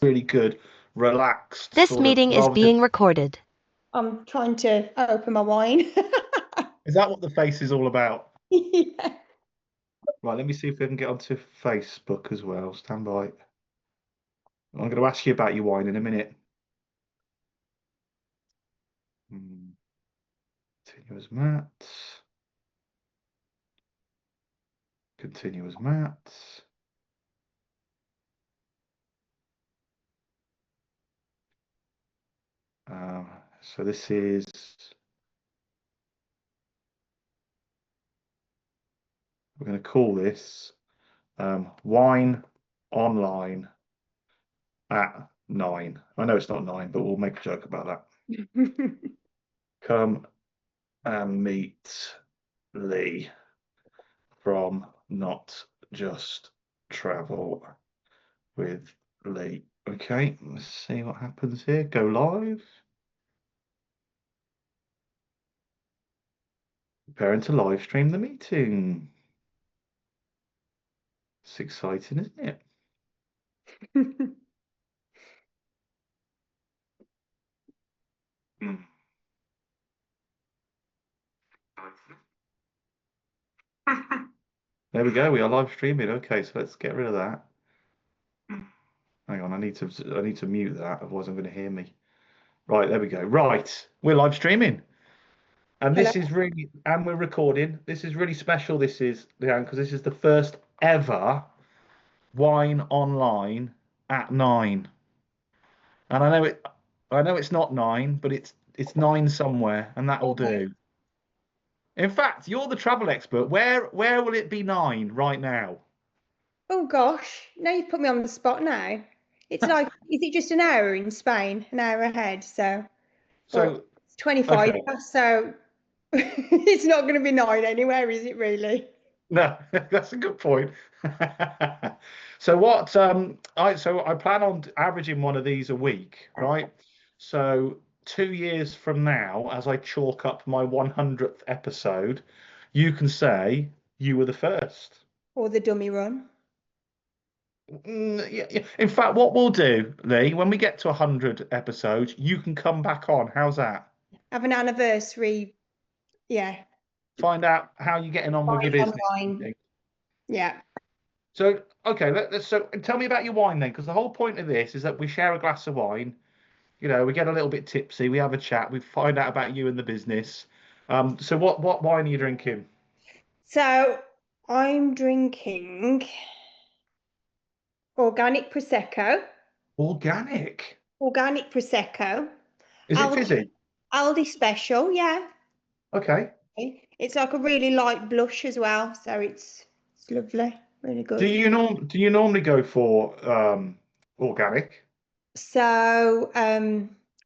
really good, relaxed This sort of meeting is rather than. being recorded. I'm trying to open my wine. Is that what the face is all about? Yeah. Right, let me see if we can get onto Facebook as well. Stand by. I'm going to ask you about your wine in a minute. Hmm, Continuous mats. Continuous mats. Um, so this is, we're going to call this wine online at 9. I know it's not 9, but we'll make a joke about that. Come and meet Lee from Not Just Travel with Lee. Okay, let's see what happens here. Go live. Preparing to live stream the meeting. It's exciting, isn't it? Mm. There we go. We are live streaming. Okay, so let's get rid of that. Hang on, I need to mute that, otherwise I'm going to hear me. Right, there we go. Right, we're live streaming. And Hello. this is really, and we're recording. This is really special. This is, Leanne, because this is the first ever wine online at 9. And I know it's not 9, but it's 9 somewhere, and that'll Almost. do. In fact, you're the travel expert. Where will it be 9 right now? Oh gosh, now you've put me on the spot now. It's like, is it just an hour in Spain, an hour ahead? So, but So, it's 25 okay. past, so it's not going to be nine anywhere, is it really? No, that's a good point. So I plan on averaging one of these a week, right? So 2 years from now, as I chalk up my 100th episode, you can say you were the first. Or the dummy run. Yeah, yeah. In fact, what we'll do, Lee, when we get to 100 episodes, you can come back on. How's that? Have an anniversary, yeah, Find out how you're getting on with your wine business. online. Yeah. So, okay, so tell me about your wine then, because the whole point of this is that we share a glass of wine. We get a little bit tipsy, we have a chat, we find out about you and the business. So what wine are you drinking? So I'm drinking organic prosecco. Organic. Organic prosecco. Is it Aldi, fizzy? Aldi special, yeah. Okay. It's like a really light blush as well, so it's lovely, really good. Do you normally go for organic? So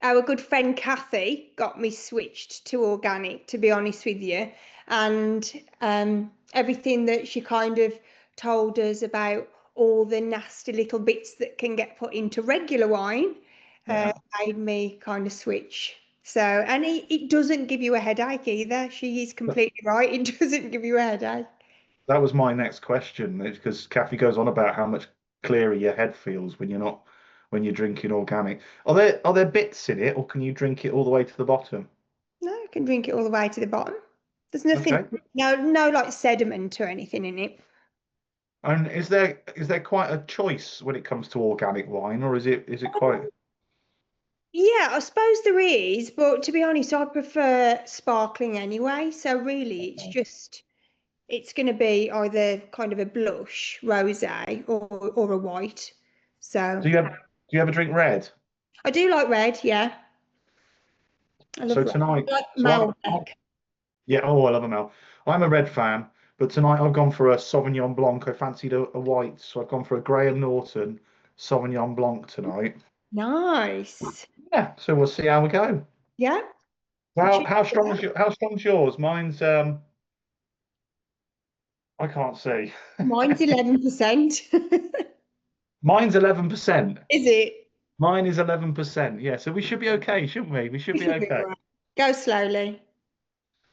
our good friend Kathy got me switched to organic, to be honest with you, and everything that she kind of told us about all the nasty little bits that can get put into regular wine uh, Yeah. made me kind of switch. So, and it doesn't give you a headache either. She is That completely right. It doesn't give you a headache. that was my next question, because Kathy goes on about how much clearer your head feels when you're drinking organic. Are there bits in it, or can you drink it all the way to the bottom? No, I can drink it all the way to the bottom. There's nothing, Okay. no like sediment or anything in it. And is there quite a choice when it comes to organic wine, or is it quite? Yeah, I suppose there is, but to be honest, I prefer sparkling anyway. So really, it's going to be either kind of a blush, rosé, or a white. So Do you ever drink red? I do like red. Yeah, I love So red. tonight, I like so Malbec. yeah, oh, I love them all. I'm a red fan, but tonight I've gone for a Sauvignon Blanc. I fancied a white, so I've gone for a Graham Norton Sauvignon Blanc tonight. Nice. Yeah, so we'll see how we go. Yeah. Well, Cheers to that. how strong's yours? Mine's I can't see. Mine's 11%. Mine's 11%. Is it? Mine is 11%. Yeah, so we should be okay, shouldn't we? We should We be should be okay. all right. Go slowly.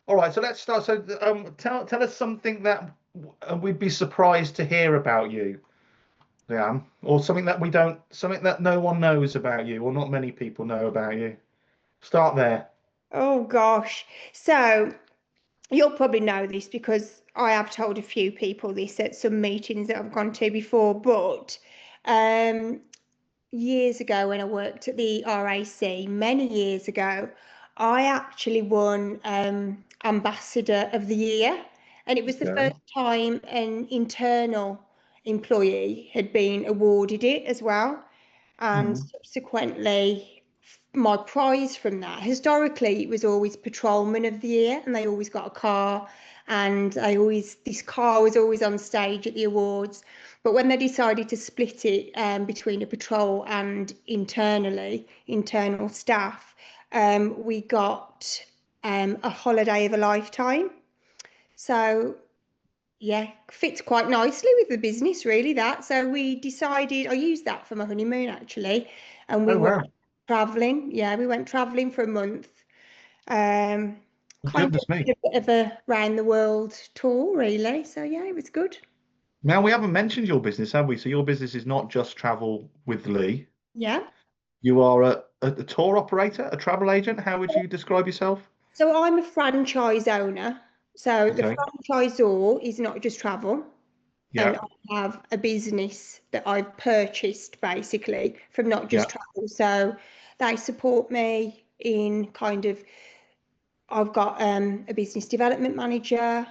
All right, so let's start. So, tell us something that we'd be surprised to hear about you. Leanne? Or something that we don't, something that no one knows about you, or not many people know about you. Start there. Oh gosh. So you'll probably know this because I have told a few people this at some meetings that I've gone to before, but um, years ago when I worked at the RAC, many years ago, I actually won Ambassador of the Year. And it was the Okay. first time an internal employee had been awarded it as well. And Mm. subsequently, my prize from that, historically, it was always Patrolman of the Year, and they always got a car. And this car was always on stage at the awards. But when they decided to split it between a patrol and internal staff, we got a holiday of a lifetime. So yeah, fits quite nicely with the business, really, that. So we decided, I used that for my honeymoon actually, and we Oh went wow. traveling. Yeah, we went traveling for a month. Um, Oh, kind of goodness me. did a bit of a round the world tour, really. So yeah, it was good. Now we haven't mentioned your business, have we? So your business is not just travel with Lee. Yeah. You are a tour operator, a travel agent. How would you describe yourself? So I'm a franchise owner. So the Okay. franchisor is not just travel, and Yeah. I have a business that I've purchased basically from not Yeah. just travel. So they support me in kind of, I've got a business development manager,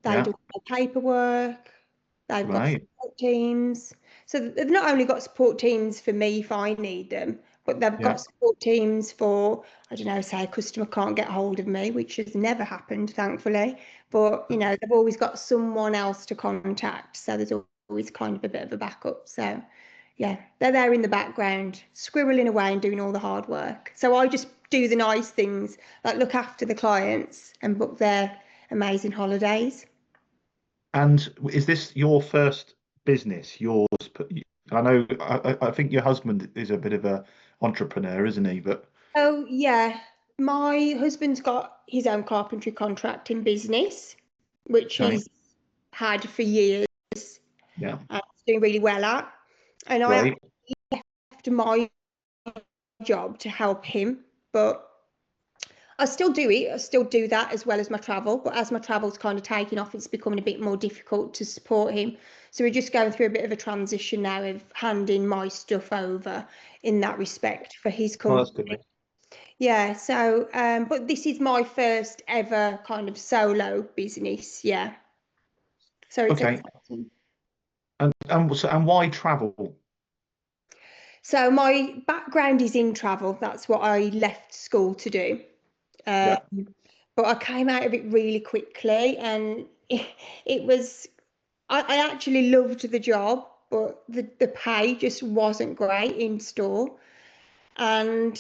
they Yeah. do my paperwork, they've got Right. support teams. So they've not only got support teams for me if I need them, but they've Yeah. got support teams for, I don't know, say a customer can't get hold of me, which has never happened, thankfully. But, they've always got someone else to contact. So there's always kind of a bit of a backup. So yeah, they're there in the background, squirreling away and doing all the hard work. So I just do the nice things, like look after the clients and book their amazing holidays. And is this your first business? Yours? I know. I think your husband is a bit of a entrepreneur, isn't he? But Oh, yeah. My husband's got his own carpentry contracting business, which okay. he's had for years Yeah. and he's doing really well at. And I Great. actually left my job to help him, but I still do it. I still do that as well as my travel. But as my travel's kind of taking off, it's becoming a bit more difficult to support him. So we're just going through a bit of a transition now of handing my stuff over in that respect for his Oh, company. that's good. Yeah, so but this is my first ever kind of solo business, yeah. So it's Okay. exciting. And why travel? So my background is in travel. That's what I left school to do. Um, Yeah. but I came out of it really quickly and it was I actually loved the job, but the pay just wasn't great in store. And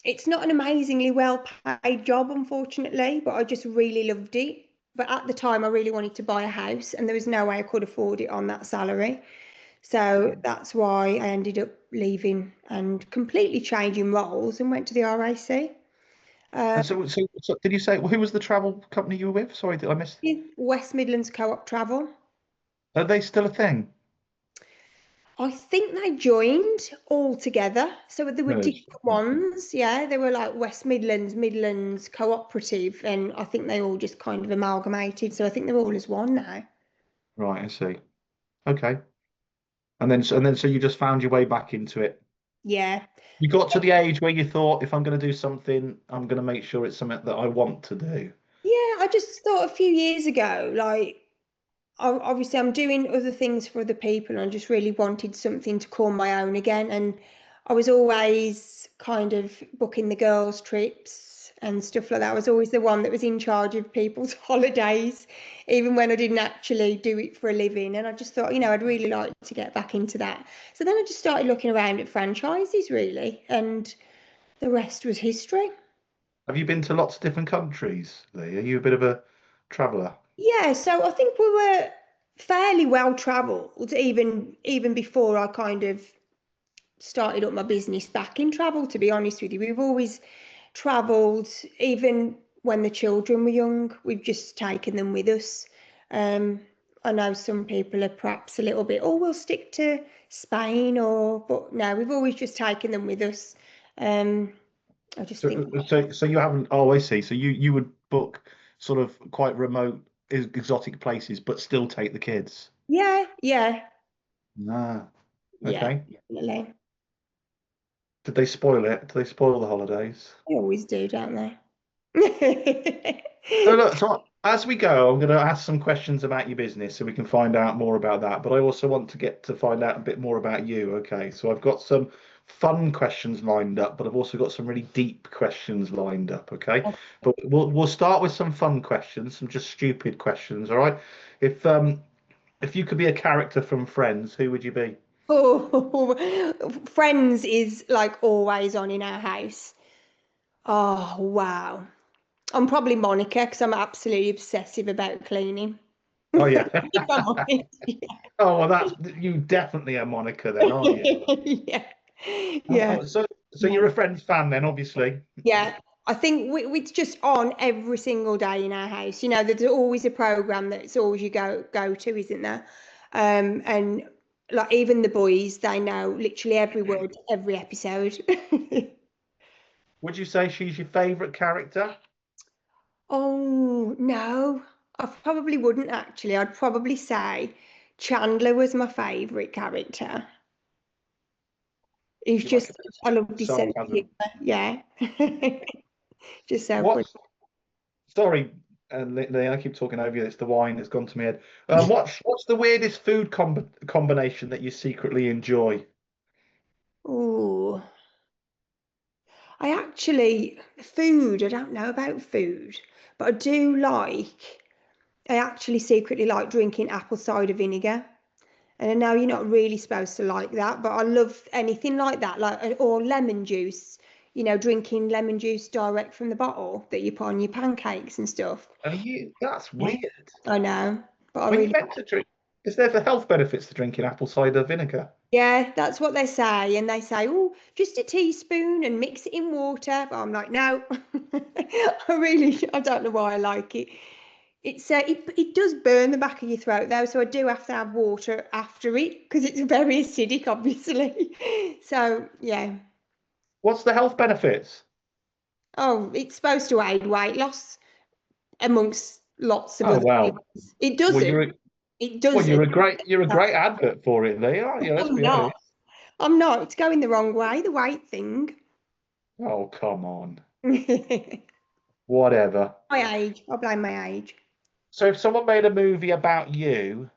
it's not an amazingly well paid job, unfortunately, but I just really loved it. But at the time, I really wanted to buy a house, and there was no way I could afford it on that salary. So that's why I ended up leaving and completely changing roles and went to the RAC. Uh, And so did you say who was the travel company you were with? Sorry, did I miss? West Midlands Co-op Travel. Are they still a thing? I think they joined all together. So there were Merged. different ones. Yeah, they were like West Midlands, Midlands Cooperative, and I think they all just kind of amalgamated. So I think they're all as one now. Right, I see. Okay. And then so you just found your way back into it. Yeah. You got to the age where you thought, if I'm going to do something, I'm going to make sure it's something that I want to do. Yeah, I just thought a few years ago, like, obviously I'm doing other things for other people and I just really wanted something to call my own again. And I was always kind of booking the girls' trips and stuff like that. I was always the one that was in charge of people's holidays, even when I didn't actually do it for a living. And I just thought, I'd really like to get back into that. So then I just started looking around at franchises, really, and the rest was history. Have you been to lots of different countries, Lee? Are you a bit of a traveller? Yeah, so I think we were fairly well travelled even before I kind of started up my business back in travel, to be honest with you. We've always travelled, even when the children were young, we've just taken them with us. Um, I know some people are perhaps a little bit, oh, we'll stick to Spain but no, we've always just taken them with us. Um, I just think, So you haven't. Oh, I see. So you would book sort of quite remote, exotic places, but still take the kids. yeah, yeah, Ah, yeah, okay. definitely. Did they spoil it? Did they spoil the holidays? They always do, don't they? So look, so as we go, I'm going to ask some questions about your business so we can find out more about that. But I also want to get to find out a bit more about you. Okay, so I've got some fun questions lined up, but I've also got some really deep questions lined up. Okay, but we'll start with some fun questions, some just stupid questions. All right. If you could be a character from Friends, who would you be? Oh, Friends is like always on in our house. Oh, wow. I'm probably Monica because I'm absolutely obsessive about cleaning. Oh yeah. If I'm honest. Oh well, that's you definitely a Monica then, aren't you? Yeah. Yeah. So you're a Friends fan then, obviously. Yeah. I think it's just on every single day in our house. You know, there's always a program that's always you go to, isn't there? And like even the boys, they know literally every word, every episode. Would you say she's your favourite character? Oh, no, I probably wouldn't actually. I'd probably say Chandler was my favourite character. He's You like a just, bit of I loved his sense of sarcasm. humour. Yeah. Just so funny. What's sorry, Leanne, I keep talking over you. It's the wine that's gone to my head. What's the weirdest food combination that you secretly enjoy? Oh, I actually, food, I don't know about food, but I actually secretly like drinking apple cider vinegar. And I know you're not really supposed to like that, but I love anything like that, or lemon juice, drinking lemon juice direct from the bottle that you put on your pancakes and stuff. Are you? That's Yeah, weird. I know, but I When you really meant to drink, is there for health benefits to drinking apple cider vinegar? yeah, that's what they say. And they say, oh, just a teaspoon and mix it in water. But I'm like, no, I don't know why I like it. It does burn the back of your throat though, so I do have to have water after it because it's very acidic, obviously. So yeah. What's the health benefits? Oh, it's supposed to aid weight loss amongst lots of Oh other wow. things. It Well, doesn't. It doesn't. you're a great advert for it, Lee, aren't you? Let's I'm be not. honest. I'm not. It's going the wrong way, the weight thing. Oh come on. My Whatever. age. I blame my age. So if someone made a movie about you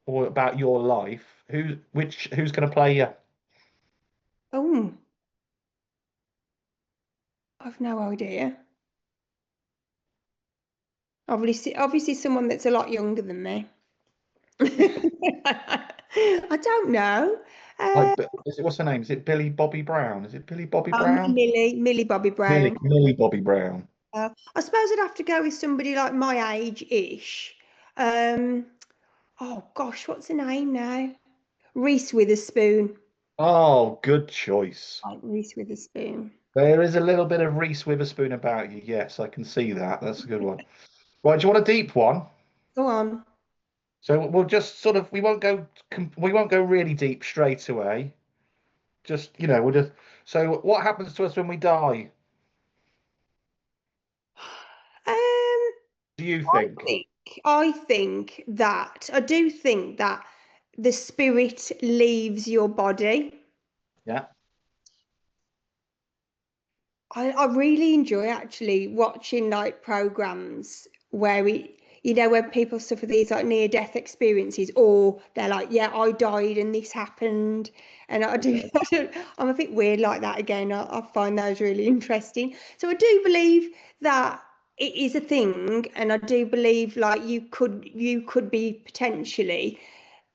or about your life, who's going to play you? Oh, I've no idea. Obviously someone that's a lot younger than me. I don't know. Uh, What's her name? Is it Billy Bobby Brown? Is it Billy Bobby Brown? Millie Bobby Brown. Millie Bobby Brown. I suppose I'd have to go with somebody like my age-ish. Um, oh gosh, what's her name now? Reese Witherspoon. Oh, good choice. Like Reese Witherspoon. There is a little bit of Reese Witherspoon about you. Yes, I can see that. That's a good one. Right, do you want a deep one? Go on. So we'll just sort of we won't go really deep straight away. Just we'll just. So what happens to us when we die? Um, Do you I think? think I do think that the spirit leaves your body. Yeah. I really enjoy actually watching like programs where when people suffer these like near death experiences, or they're like, yeah, I died and this happened. And I do, Okay. I'm a bit weird like that again. I find those really interesting. So I do believe that it is a thing, and I do believe like you could be potentially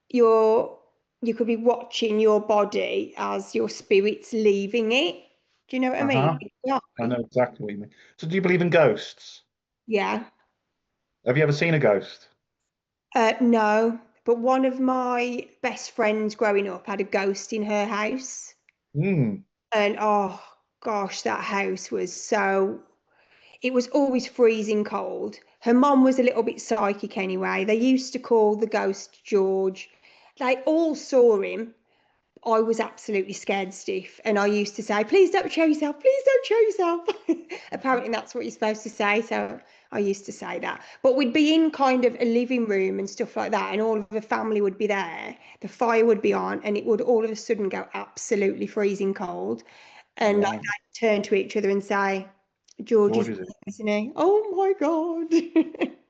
your you could be watching your body as your spirit's leaving it. Do you know what I mean? Uh-huh. I know exactly what you mean. So do you believe in ghosts? Yeah. Have you ever seen a ghost? No, but one of my best friends growing up had a ghost in her house. Hmm. And gosh, that house was it was always freezing cold. Her mom was a little bit psychic anyway. They used to call the ghost George. They all saw him. I was absolutely scared stiff, and I used to say, "Please don't show yourself. Please don't show yourself." Apparently, that's what you're supposed to say. So I used to say that. But we'd be in kind of a living room and stuff like that, and all of the family would be there. The fire would be on, and it would all of a sudden go absolutely freezing cold. And like Right. they'd turn to each other and say, "George is George is it? here, isn't he?" Oh my God.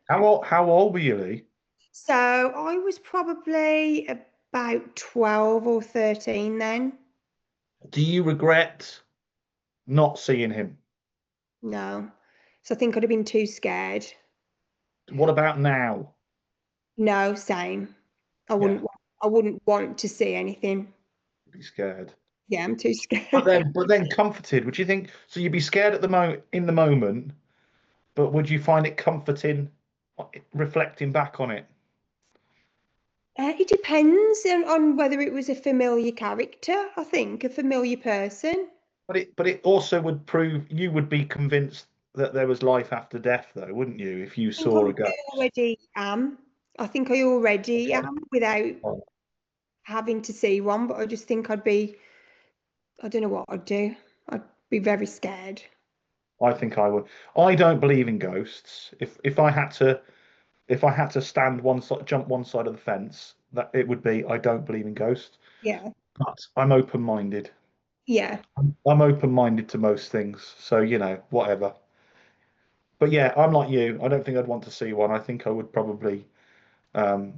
How old were you, Lee? So I was probably about 12 or 13 then. Do you regret not seeing him? No. So I think I'd have been too scared. What about now? No, same. I Yeah, wouldn't I wouldn't want to see anything. be scared. Yeah, I'm too But scared. then, but then comforted. Would you think so? You'd be scared at the moment, in the moment, but would you find it comforting, reflecting back on it? It depends on whether it was a familiar character, I think, a familiar person. But it also would prove you would be convinced that there was life after death, though, wouldn't you? If you I think saw a I ghost. already am. I think I already Okay. am without Well, having to see one, but I just think I don't know what I'd do. I'd be very scared. I think I would. I don't believe in ghosts. If I had to stand one side, jump one side of the fence, that it would be I don't believe in ghosts. Yeah. But I'm open-minded. Yeah. I'm open-minded to most things. So, whatever. But yeah, I'm like you. I don't think I'd want to see one. I think I would probably um,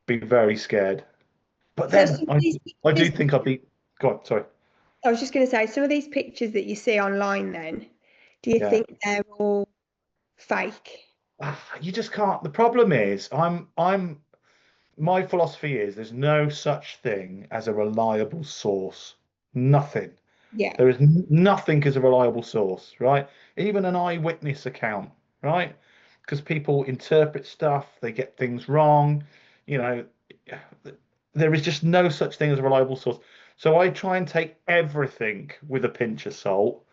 be very scared. But So then some of these I do pictures, think I'd be. Go on, sorry. I was just going to say, some of these pictures that you see online then, do you Yeah. think they're all fake? You just can't. The problem is, my philosophy is there's no such thing as a reliable source. Nothing. Yeah. There is nothing as a reliable source, right? Even an eyewitness account, right? Because people interpret stuff, they get things wrong. You know, there is just no such thing as a reliable source. So I try and take everything with a pinch of salt.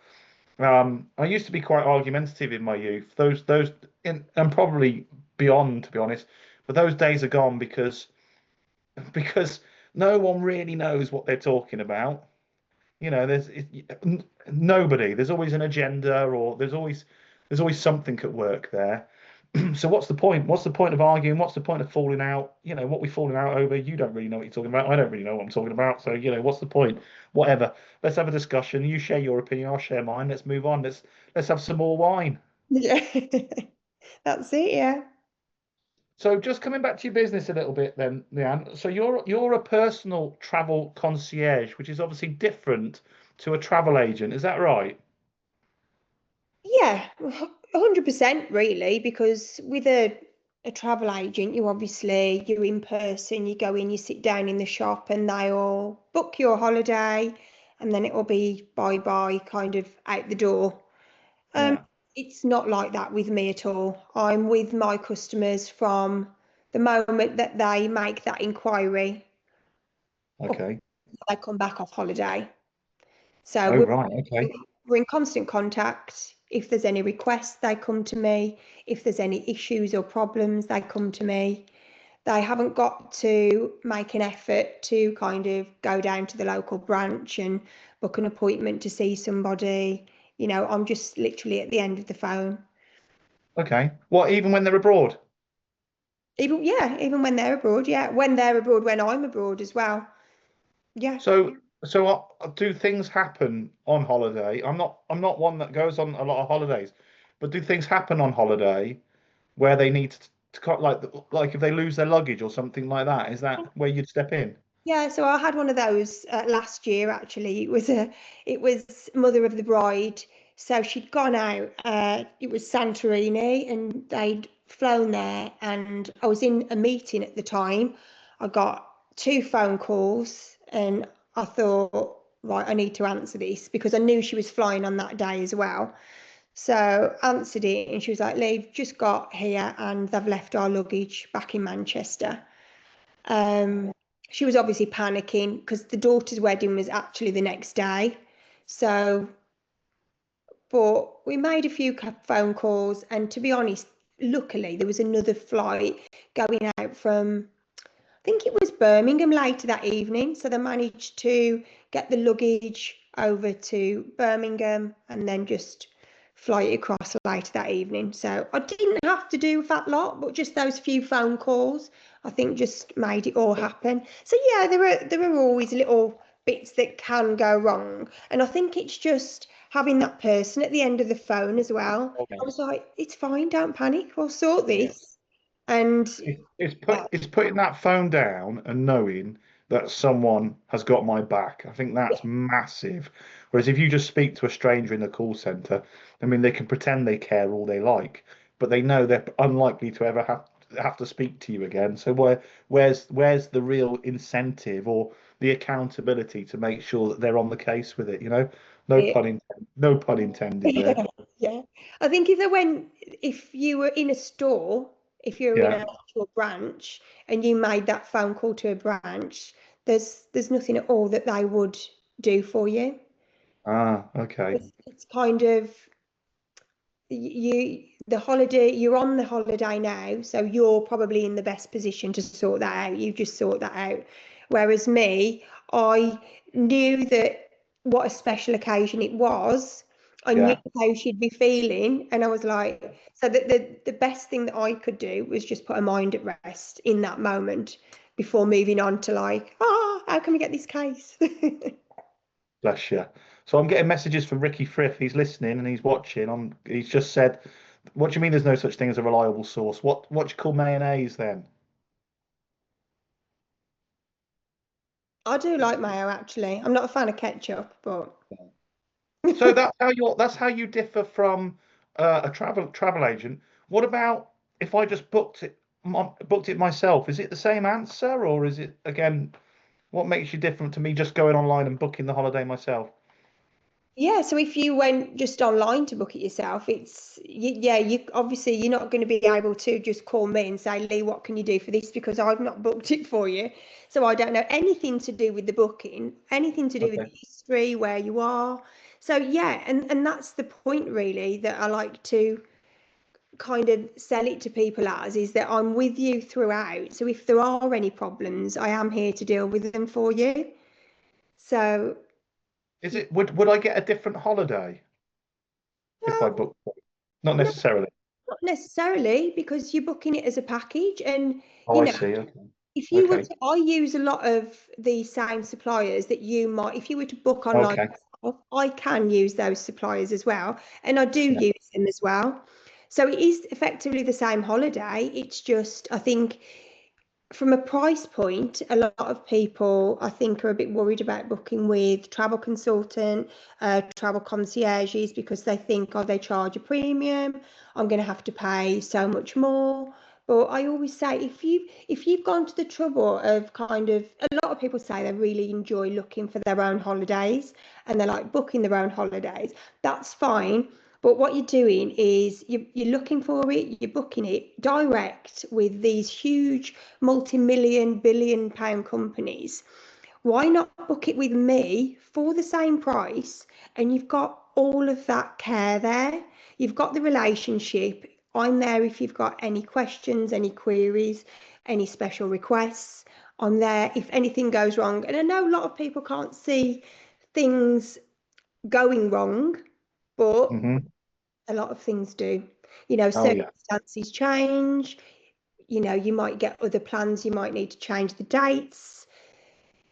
I used to be quite argumentative in my youth. And probably beyond, to be honest. But those days are gone because no one really knows what they're talking about. Nobody. There's always an agenda, or there's always something at work there. So what's the point? What's the point of arguing? What's the point of falling out? What we're falling out over, you don't really know what you're talking about. I don't really know what I'm talking about. So, what's the point? Whatever. Let's have a discussion. You share your opinion, I'll share mine. Let's move on. Let's have some more wine. Yeah. That's it, yeah. So just coming back to your business a little bit then, Leanne. So you're a personal travel concierge, which is obviously different to a travel agent. Is that right? Yeah, 100% really, because with a travel agent, you're in person, you go in, you sit down in the shop, and they'll book your holiday, and then it will be bye bye, kind of out the door. Um, Yeah. it's not like that with me at all. I'm with my customers from the moment that they make that inquiry up Okay. until they come back off holiday. So Oh, right. Okay. we're in constant contact. If there's any requests, they come to me. If there's any issues or problems, they come to me. They haven't got to make an effort to kind of go down to the local branch and book an appointment to see somebody. I'm just literally at the end of the phone. Okay. What, even when they're abroad? Even yeah, even when they're abroad, yeah. When they're abroad, when I'm abroad as well. Yeah. So do things happen on holiday? I'm not one that goes on a lot of holidays, but do things happen on holiday where they need like if they lose their luggage or something like that? Is that where you'd step in? Yeah, so I had one of those last year actually. It was mother of the bride. So she'd gone out. It was Santorini, and they'd flown there. And I was in a meeting at the time. I got two phone calls, and I thought, right, I need to answer this because I knew she was flying on that day as well. So answered it, and she was like, "Leave, just got here, and they've left our luggage back in Manchester." Um, she was obviously panicking because the daughter's wedding was actually the next day. So, but we made a few phone calls, and to be honest, luckily there was another flight going out from, I think it was Birmingham later that evening. So they managed to get the luggage over to Birmingham and then just fly it across later that evening. So I didn't have to do that lot, but just those few phone calls, I think just made it all happen. So yeah, there are always little bits that can go wrong. And I think it's just having that person at the end of the phone as well. I was like, it's fine, don't panic, we'll sort Yeah. this. And yeah, It's putting that phone down and knowing that someone has got my back. I think yeah, that's massive. Whereas if you just speak to a stranger in the call center, I mean, they can pretend they care all they like, but they know they're unlikely to ever have to speak to you again. So where's the real incentive or the accountability to make sure that they're on the case with it? yeah. No pun intended there. Yeah, yeah. I think if you were in a store, if you were in Yeah. an actual branch and you made that phone call to a branch, there's nothing at all that they would do for you. Ah, okay. It's kind of you're on the holiday now, so you're probably in the best position to sort that out. You just sort that out. Whereas me, I knew that what a special occasion it was. I knew Yeah. how she'd be feeling, and I was like, so that the best thing that I could do was just put her mind at rest in that moment before moving on to like, how can we get this case? Bless you. So I'm getting messages from Ricky Frith. He's listening and he's watching. He's just said, "What do you mean? There's no such thing as a reliable source? What do you call mayonnaise then?" I do like mayo actually. I'm not a fan of ketchup, but So that's how you differ from a travel agent. What about if I just booked it myself? Is it the same answer, or is it again? What makes you different to me just going online and booking the holiday myself? yeah, so if you went just online to book it yourself, yeah, you obviously you're not going to be able to just call me and say, Lee, what can you do for this? Because I've not booked it for you. So I don't know anything to do with the booking, anything to do with Okay. the history, where you are. So yeah, and that's the point really that I like to kind of sell it to people as is that I'm with you throughout. So if there are any problems, I am here to deal with them for you. So Is it would I get a different holiday if I well, booked it? Not necessarily. not necessarily because you're booking it as a package, and Oh, you I know, see. Okay. if you were Okay. to, I use a lot of the same suppliers that you might, if you were to book online Okay. yourself, I can use those suppliers as well, and I do Yeah. use them as well. So it is effectively the same holiday. It's just, I think, from a price point, a lot of people, I think, are a bit worried about booking with travel consultant, travel concierges, because they think, oh, they charge a premium. I'm going to have to pay so much more. But I always say, if you've gone to the trouble of kind of, a lot of people say they really enjoy looking for their own holidays and they like booking their own holidays. That's fine. But what you're doing is you're looking for it, you're booking it direct with these huge multi-million, billion-pound companies. Why not book it with me for the same price? And you've got all of that care there. You've got the relationship. I'm there if you've got any questions, any queries, any special requests. I'm there if anything goes wrong. And I know a lot of people can't see things going wrong, but Hmm. a lot of things do. Oh yeah. Circumstances change. You might get other plans, you might need to change the dates.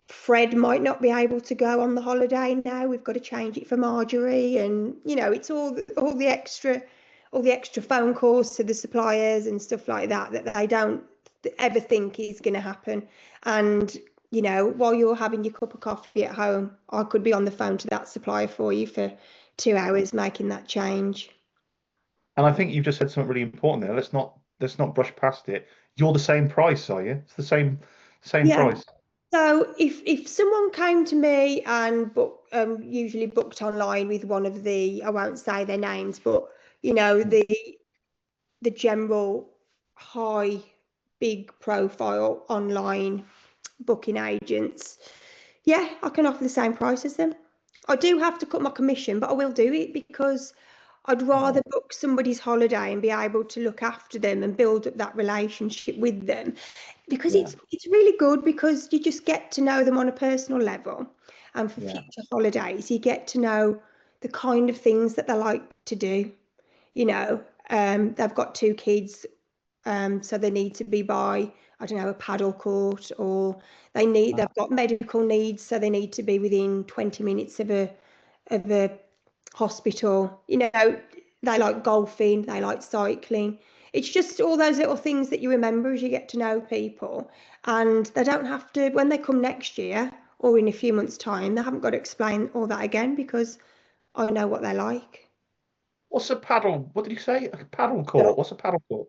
Fred might not be able to go on the holiday now. We've got to change it for Marjorie, and it's all the extra phone calls to the suppliers and stuff like that that they don't ever think is going to happen. And while you're having your cup of coffee at home, I could be on the phone to that supplier for you for 2 hours making that change. And I think you've just said something really important there. Let's not brush past it. You're the same price, are you? It's the same Yeah. price. So if someone came to me and usually booked online with one of the, I won't say their names, but the general high, big profile online booking agents, yeah, I can offer the same price as them. I do have to cut my commission, but I will do it because I'd rather Oh, book somebody's holiday and be able to look after them and build up that relationship with them, because yeah, it's really good, because you just get to know them on a personal level. And for yeah. future holidays, you get to know the kind of things that they like to do. You know, they've got two kids, so they need to be by, I don't know, a paddle court, or they've got medical needs, so they need to be within 20 minutes of a hospital. You know, they like golfing, they like cycling. It's just all those little things that you remember as you get to know people. And they don't have to, when they come next year or in a few months' time, they haven't got to explain all that again, because I know what they like. What's a paddle? What did you say? A paddle Yeah. court. What's a paddle court?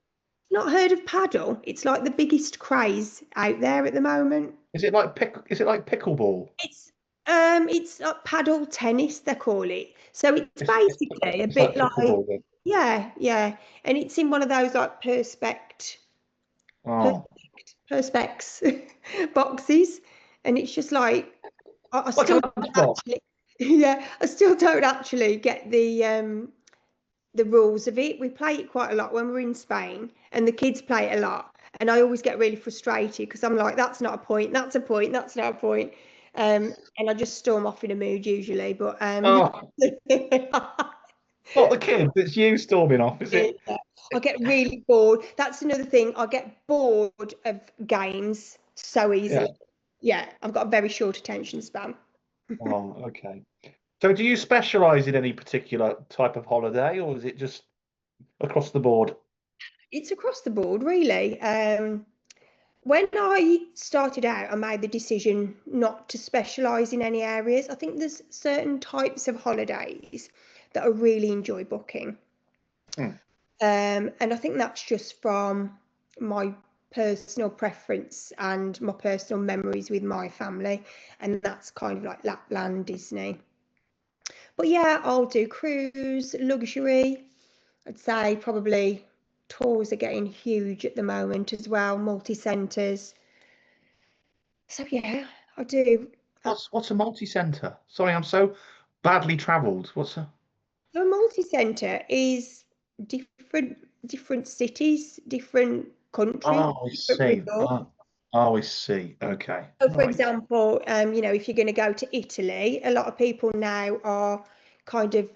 Not heard of paddle? It's like the biggest craze out there at the moment. Is it like Is it like pickleball? It's like paddle tennis, they call it. So it's basically a It's like bit like, pickleball then. yeah, yeah. And it's in one of those like Oh, perspex boxes. And it's just like, I like a still don't lunchbox. actually, yeah, I still don't actually get the rules of it. We play it quite a lot when we're in Spain, and the kids play it a lot. And I always get really frustrated, because I'm like, that's not a point, that's a point, that's not a point. And I just storm off in a mood usually. But Oh, not the kids. It's you storming off, is yeah, it? I get really bored. That's another thing. I get bored of games so Yeah. easily. Yeah, I've got a very short attention span. Oh, okay. So do you specialize in any particular type of holiday, or is it just across the board? It's across the board, really. When I started out, I made the decision not to specialise in any areas. I think there's certain types of holidays that I really enjoy booking. Hmm. And I think that's just from my personal preference and my personal memories with my family. And that's kind of like Lapland, Disney. But yeah, I'll do cruise, luxury. I'd say probably tours are getting huge at the moment as well, multi centres. So yeah, I do. What's a multi-centre? Sorry, I'm so badly travelled. What's a? A multi-centre is different cities, different countries, Oh, I different see. resorts. Oh, I see. Okay, So for right. example, you know, if you're going to go to Italy, a lot of people now are kind of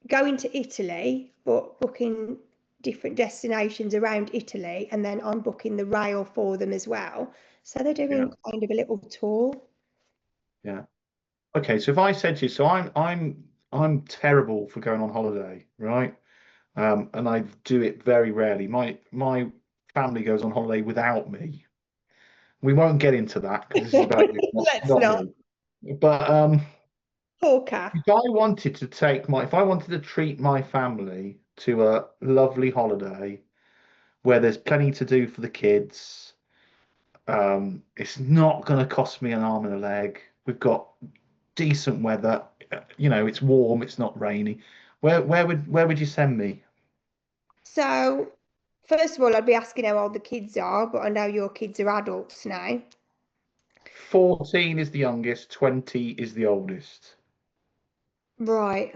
going to Italy, but booking different destinations around Italy, and then I'm booking the rail for them as well. So they're Yeah, doing kind of a little tour. yeah. Okay, so if I said to you, so I'm terrible for going on holiday, right? And I do it very rarely. My family goes on holiday without me. We won't get into that because this is about you, Let's not not. me. But Poor cat. if I wanted to treat my family to a lovely holiday where there's plenty to do for the kids, it's not going to cost me an arm and a leg. We've got decent weather. You know, it's warm. It's not rainy. Where would you send me? So, first of all, I'd be asking how old the kids are, but I know your kids are adults now. 14 is the youngest. 20 is the oldest. Right.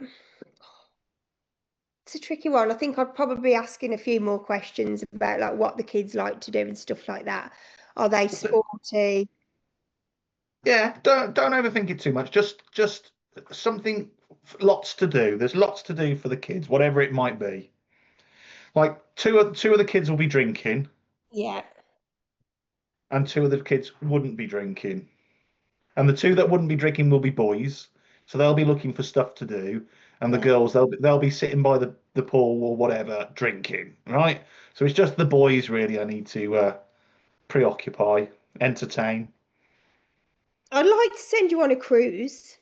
It's a tricky one. I think I'd probably be asking a few more questions about like what the kids like to do and stuff like that. Are they sporty? Yeah, don't overthink it too much. Just something, lots to do. There's lots to do for the kids, whatever it might be. Like two of the kids will be drinking, Yeah. and two of the kids wouldn't be drinking. And the two that wouldn't be drinking will be boys, so they'll be looking for stuff to do. And the Yeah. girls, they'll be sitting by the pool or whatever, drinking, right? So it's just the boys really I need to preoccupy, entertain. I'd like to send you on a cruise.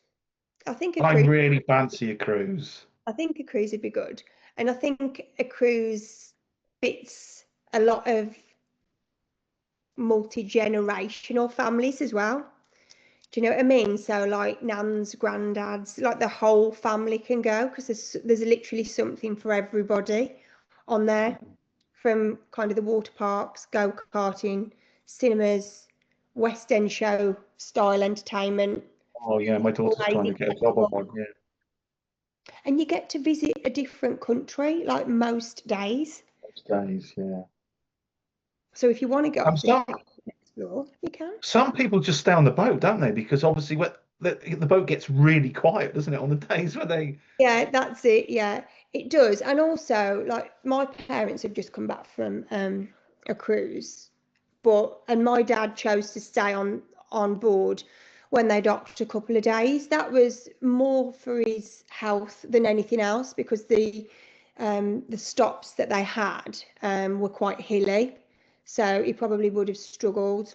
I think a I cruise really fancy a cruise. I think a cruise would be good. And I think a cruise fits a lot of multi-generational families as well. Do you know what I mean? So like nans, granddads, like the whole family can go, because there's literally something for everybody on there, from kind of the water parks, go-karting, cinemas, West End show style entertainment, Oh yeah, my daughter's trying amazing to get a job on festival. one. Yeah. and you get to visit a different country like most days. Those days, yeah. So if you want to go off the Some ship and explore, you can. some people just stay on the boat, don't they? Because obviously, the boat gets really quiet, doesn't it, on the days where they. Yeah, that's it. Yeah, it does. And also, like my parents have just come back from a cruise, and my dad chose to stay on board when they docked a couple of days. That was more for his health than anything else because the stops that they had were quite hilly, so he probably would have struggled.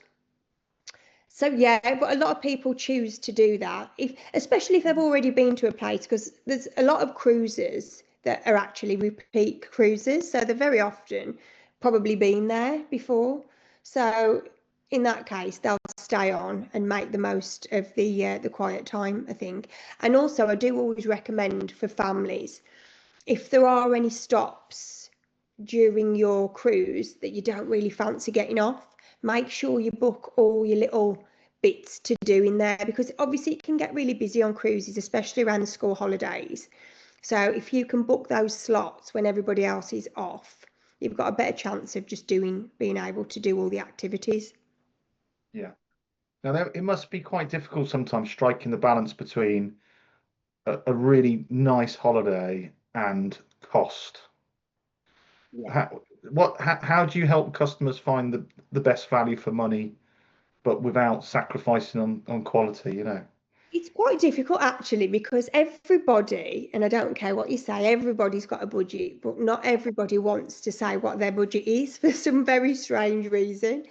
So yeah, but a lot of people choose to do that, especially if they've already been to a place, because there's a lot of cruises that are actually repeat cruises, so they're very often probably been there before. So in that case, they'll stay on and make the most of the quiet time, I think. And also, I do always recommend for families if there are any stops during your cruise that you don't really fancy getting off, make sure you book all your little bits to do in there because obviously it can get really busy on cruises, especially around the school holidays. So if you can book those slots when everybody else is off, you've got a better chance of just being able to do all the activities. Yeah. Now, it must be quite difficult sometimes striking the balance between a really nice holiday and cost. Yeah. How do you help customers find the best value for money, but without sacrificing on quality, you know? It's quite difficult actually because everybody, and I don't care what you say, everybody's got a budget, but not everybody wants to say what their budget is for some very strange reason.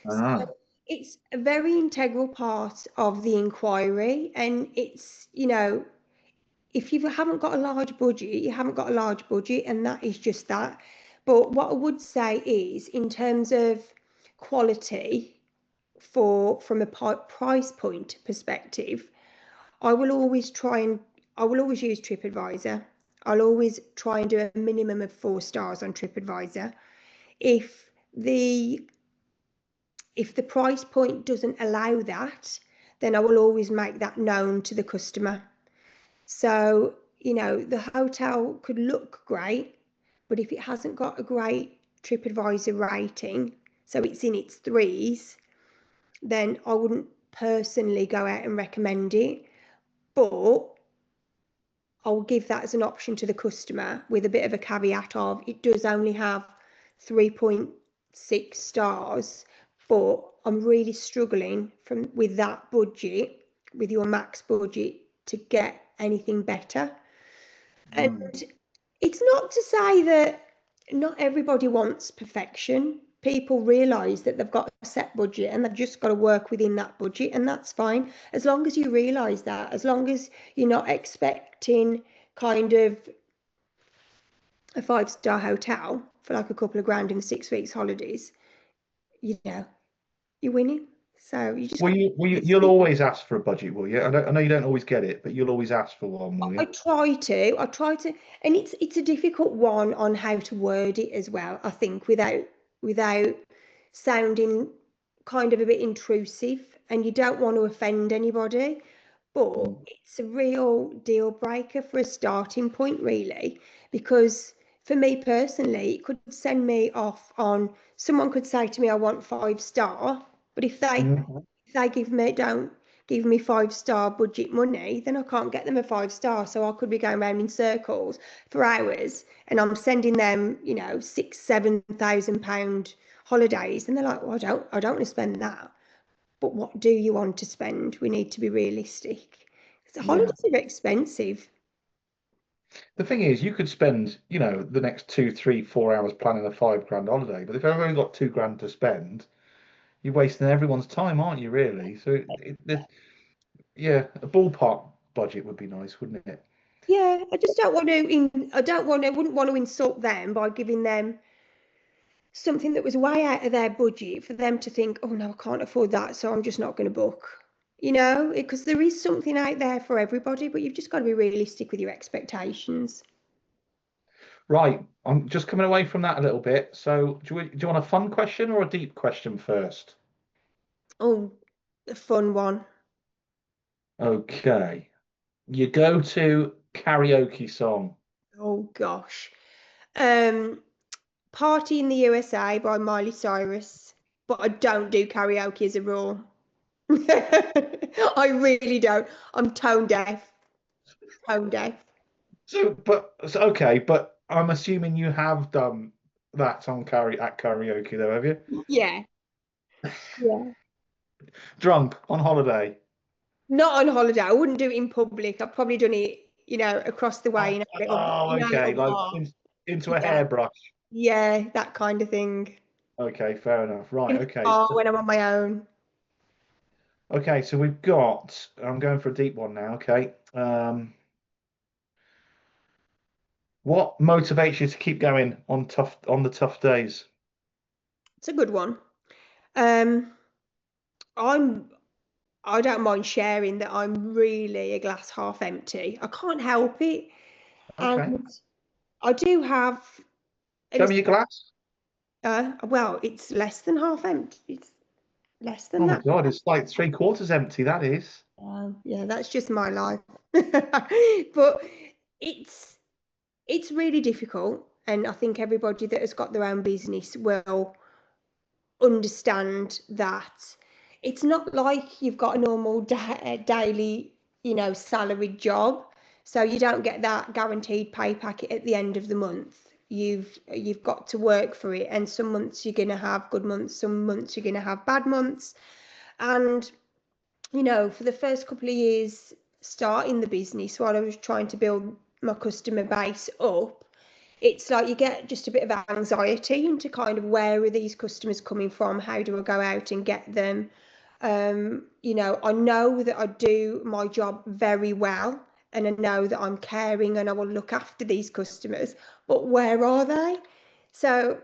So Ah, it's a very integral part of the inquiry, and if you haven't got a large budget, you haven't got a large budget, and that is just that. But what I would say is, in terms of quality from a price point perspective, I will always try and I will always use TripAdvisor. I'll always try and do a minimum of 4 stars on TripAdvisor. If the if the price point doesn't allow that, then I will always make that known to the customer. So, the hotel could look great, but if it hasn't got a great TripAdvisor rating, so it's in its threes, then I wouldn't personally go out and recommend it. But I'll give that as an option to the customer with a bit of a caveat of it does only have 3.6 stars, but I'm really struggling with that budget, with your max budget, to get anything better. And mm, it's not to say that not everybody wants perfection. People realize that they've got a set budget and they've just got to work within that budget, and that's fine. As long as you realize that, as long as you're not expecting kind of a 5-star hotel for like a couple of grand in 6 weeks holidays, you know, you're winning. So you just got to be you'll realistic. always ask for a budget, will you? I know you don't always get it, but you'll always ask for one, will I you? try to. And it's a difficult one on how to word it as well. I think without sounding kind of a bit intrusive, and you don't want to offend anybody, but Mm. it's a real deal breaker for a starting point, really, because for me personally, it could send me off on someone could say to me, I want 5 star, but Mm. if they don't give me 5 star budget money, then I can't get them a 5 star. So I could be going around in circles for hours and I'm sending them, 6, 7 thousand pound holidays. And they're like, well, I don't want to spend that. But what do you want to spend? We need to be realistic. The Yeah. holidays are expensive. The thing is, you could spend, the next 2, 3, 4 hours planning a 5 grand holiday, but if I've only got 2 grand to spend, you're wasting everyone's time, aren't you, really? So, yeah, a ballpark budget would be nice, wouldn't it? Yeah, I just don't want to. I wouldn't want to insult them by giving them something that was way out of their budget for them to think, oh no, I can't afford that, so I'm just not going to book. Because there is something out there for everybody, but you've just got to be realistic with your expectations. Right, I'm just coming away from that a little bit. So, do you want a fun question or a deep question first? Oh, a fun one. Okay. You go to karaoke song. Oh gosh. Um, Party in the USA by Miley Cyrus, but I don't do karaoke as a rule. I really don't. I'm tone deaf. Tone deaf. Okay, but I'm assuming you have done that on karaoke though, have you? Yeah. Yeah. Drunk on holiday. Not on holiday. I wouldn't do it in public. I've probably done it, across the way Oh, in a little, okay, little like bar. into a Yeah. hairbrush. Yeah, that kind of thing. Okay, fair enough. Right, In the okay. car when I'm on my own. Okay, so we've got, I'm going for a deep one now, okay. What motivates you to keep going on the tough days? It's a good one. Um, I'm I don't mind sharing that I'm really a glass half empty. I can't help it. Okay. And I do have, and Show it's me your glass. well, it's less than half empty. It's less than Oh my that. God, it's like three quarters empty, that is. Yeah, that's just my life. But it's it's really difficult, and I think everybody that has got their own business will understand that it's not like you've got a normal daily, salaried job. So you don't get that guaranteed pay packet at the end of the month. You've got to work for it, and some months you're going to have good months, some months you're going to have bad months. And for the first couple of years starting the business, while I was trying to build my customer base up, it's like you get just a bit of anxiety into kind of where are these customers coming from? How do I go out and get them? I know that I do my job very well, and I know that I'm caring and I will look after these customers, but where are they? So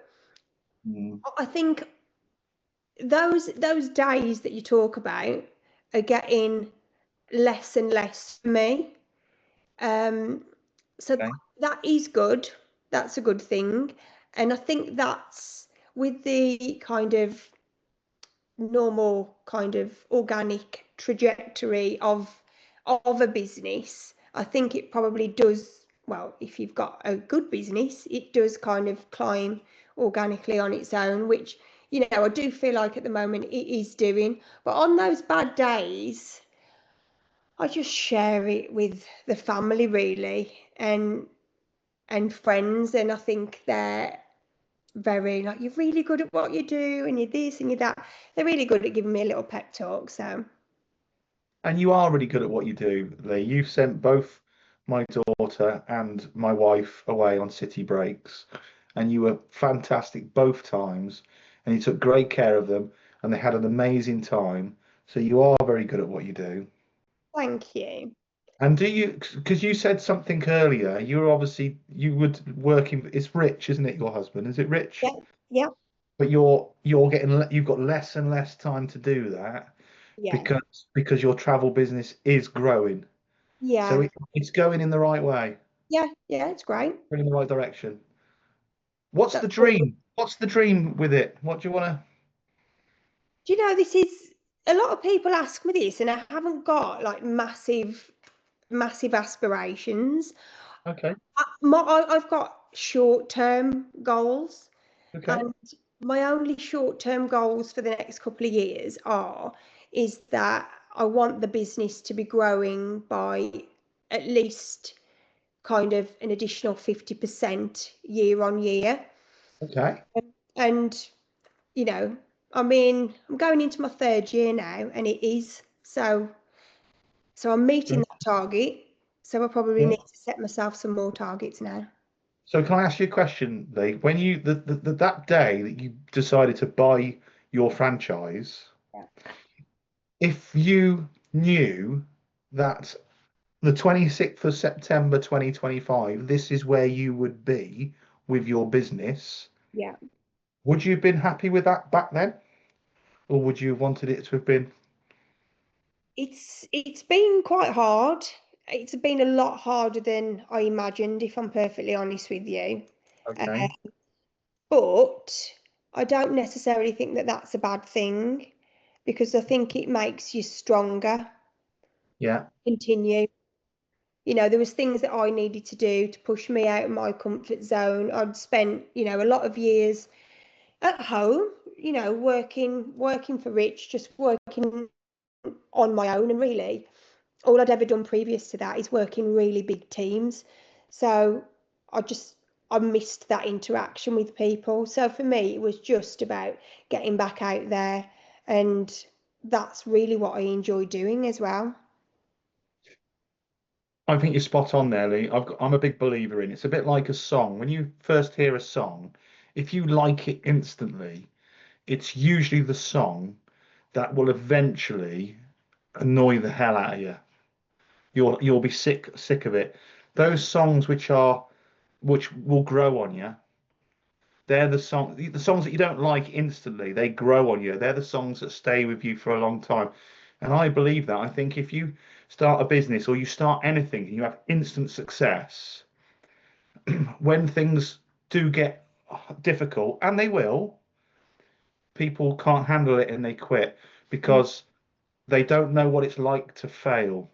Mm, I think those days that you talk about are getting less and less for me. Um, so okay. that is good. That's a good thing. And I think that's with the kind of normal kind of organic trajectory of a business. I think it probably does, well, if you've got a good business, it does kind of climb organically on its own, which, I do feel like at the moment it is doing. But on those bad days, I just share it with the family really, and friends, and I think they're very like, you're really good at what you do, and you're this and you're that. They're really good at giving me a little pep talk. So And you are really good at what you do, Lee. You've sent both my daughter and my wife away on city breaks, and you were fantastic both times, and you took great care of them, and they had an amazing time. So you are very good at what you do. thank you. And do you, because you said something earlier, you're obviously, you would working, it's Rich, isn't it, your husband? Is it Rich? Yeah, yeah, But you're getting, you've got less and less time to do that yeah, because your travel business is growing. So yeah, it's going in the right way, yeah, yeah. It's great. going in the right direction. What's the That's all. dream? What's the dream with it? What do you want to? Do this is a lot of people ask me this, and I haven't got like massive aspirations. Okay, I've got short-term goals, okay, and my only short-term goals for the next couple of years is that I want the business to be growing by at least kind of an additional 50% year on year. okay. And, you know, I mean, I'm going into my third year now, and it is. So I'm meeting Yeah. that target. So I probably Yeah. need to set myself some more targets now. So can I ask you a question, Lee? When you that day that you decided to buy your franchise, Yeah. if you knew that the 26th of September 2025, this is where you would be with your business, Yeah. would you have been happy with that back then? Or would you have wanted it to have been? It's been quite hard. It's been a lot harder than I imagined, if I'm perfectly honest with you. Uh, Okay. but I don't necessarily think that that's a bad thing, because I think it makes you stronger. Yeah. Continue. there was things that I needed to do to push me out of my comfort zone. I'd spent, a lot of years at home, working for Rich, just working on my own, and really all I'd ever done previous to that is work in really big teams. So I missed that interaction with people. So for me, it was just about getting back out there, and that's really what I enjoy doing as well. I think you're spot on there, Lee. I'm a big believer in it's a bit like a song. When you first hear a song, if you like it instantly, it's usually the song that will eventually annoy the hell out of you. You'll be sick of it. Those songs which will grow on you, they're the songs that you don't like instantly, they grow on you. They're the songs that stay with you for a long time. And I believe that. I think if you start a business or you start anything and you have instant success, when things do get difficult, and they will, people can't handle it and they quit because they don't know what it's like to fail.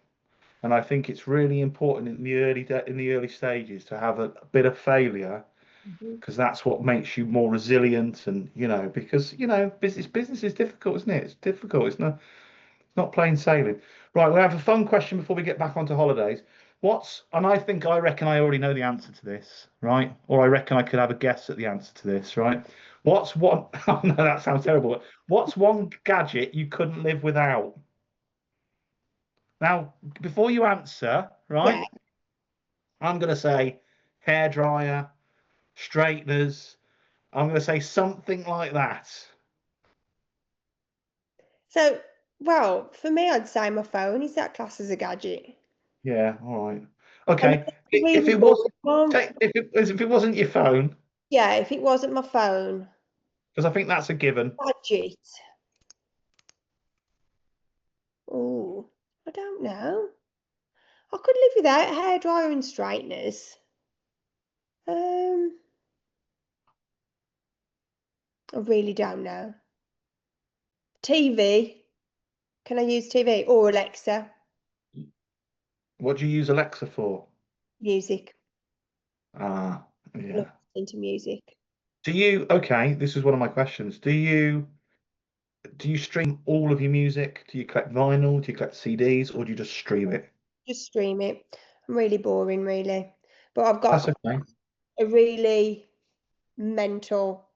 And I think it's really important in the early stages to have a bit of failure Mhm. because that's what makes you more resilient. And because business is difficult, isn't it? It's difficult. It's not plain sailing. Right, we have a fun question before we get back onto holidays. And I reckon I already know the answer to this, right? Or I reckon I could have a guess at the answer to this, right? What's one? Oh no, that sounds terrible. What's one gadget you couldn't live without? Now, before you answer, Yeah. right? I'm gonna say hair dryer, straighteners. I'm gonna say something like that. So, well, for me, I'd say my phone. Is that class as a gadget? Yeah, all right. And Okay. it's a If really it was, boring one. if it wasn't your phone, Yeah, if it wasn't my phone, because I think that's a given. gadget. Oh, I don't know. I could live without hair dryer and straighteners. Um, I really don't know. TV. Can I use TV or Alexa? What do you use Alexa for? Music. Ah, I love yeah. listening to music. Okay, this is one of my questions. Do you stream all of your music? Do you collect vinyl? Do you collect CDs, or do you just stream it? Just stream it. I'm really boring, really. But I've That's got okay. a really mental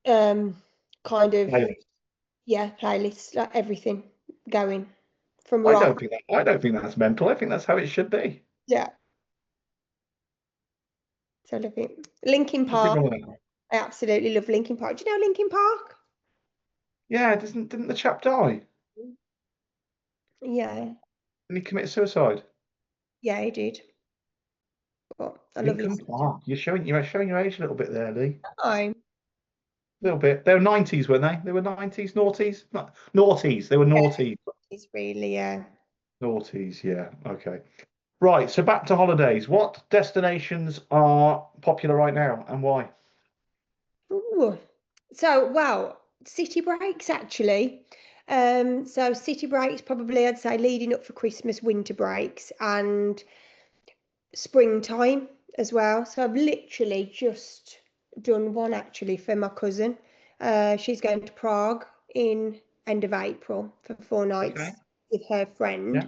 um kind of, Playlist. yeah, playlist, like everything going from rock. I don't think that's mental. I think that's how it should be. Yeah, so I love it. Linkin Nothing Park. wrong with that. I absolutely love Linkin Park. Do you know Linkin Park? Yeah, didn't the chap die? Yeah, Didn't he commit suicide? yeah, I did. But I love Lincoln listening to Park. You're showing your age a little bit there, Lee. time. A little bit. They were nineties, weren't they? They were nineties, noughties, not noughties. They were naughties, It's really, noughties. Yeah. Okay. Right. So back to holidays. What destinations are popular right now, and why? ooh. So, well, city breaks actually. So city breaks probably I'd say leading up for Christmas, winter breaks, and springtime as well. So I've literally just done one actually for my cousin. She's going to Prague in end of April for 4 nights Okay. with her friend. Yeah.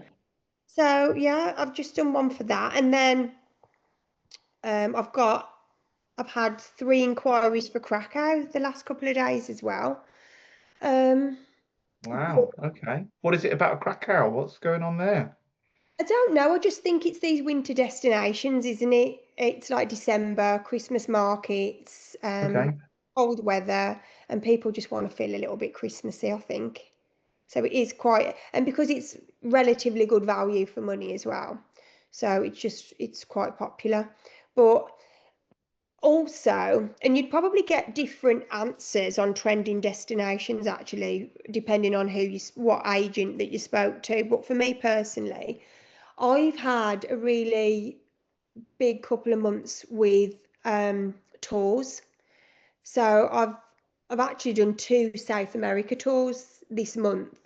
So yeah, I've just done one for that, and then I've had 3 inquiries for Krakow the last couple of days as well. Um, Wow. Okay. What is it about Krakow? What's going on there? I don't know. I just think it's these winter destinations, isn't it? It's like December, Christmas markets, Okay. cold weather, and people just want to feel a little bit Christmassy, I think. So it is quite, and because it's relatively good value for money as well. So it's quite popular. But also, and you'd probably get different answers on trending destinations actually, depending on what agent that you spoke to. But for me personally, I've had a really big couple of months with tours. So I've actually done 2 South America tours this month,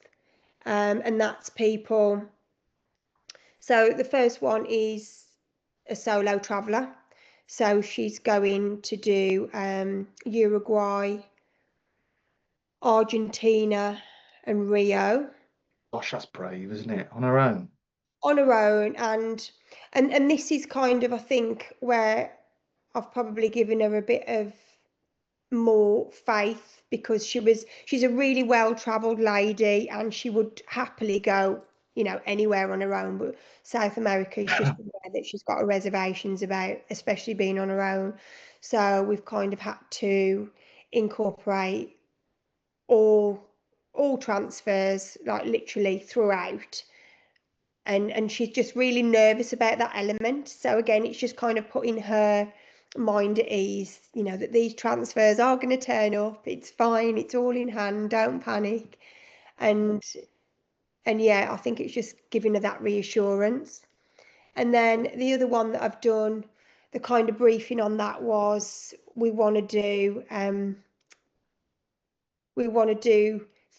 and that's people So the first one is a solo traveller. So she's going to do Uruguay, Argentina, and Rio Gosh, that's brave, isn't it? On her own. on her own. And this is kind of, I think, where I've probably given her a bit of more faith, because she's a really well-traveled lady, and she would happily go, anywhere on her own. But South America is just somewhere that she's got reservations about, especially being on her own. So we've kind of had to incorporate all all transfers, like literally throughout. And she's just really nervous about that element. So again, it's just kind of putting her mind at ease, that these transfers are going to turn up. It's fine. It's all in hand. Don't panic. And and yeah, I think it's just giving her that reassurance. And then the other one that I've done, the kind of briefing on that was we want to do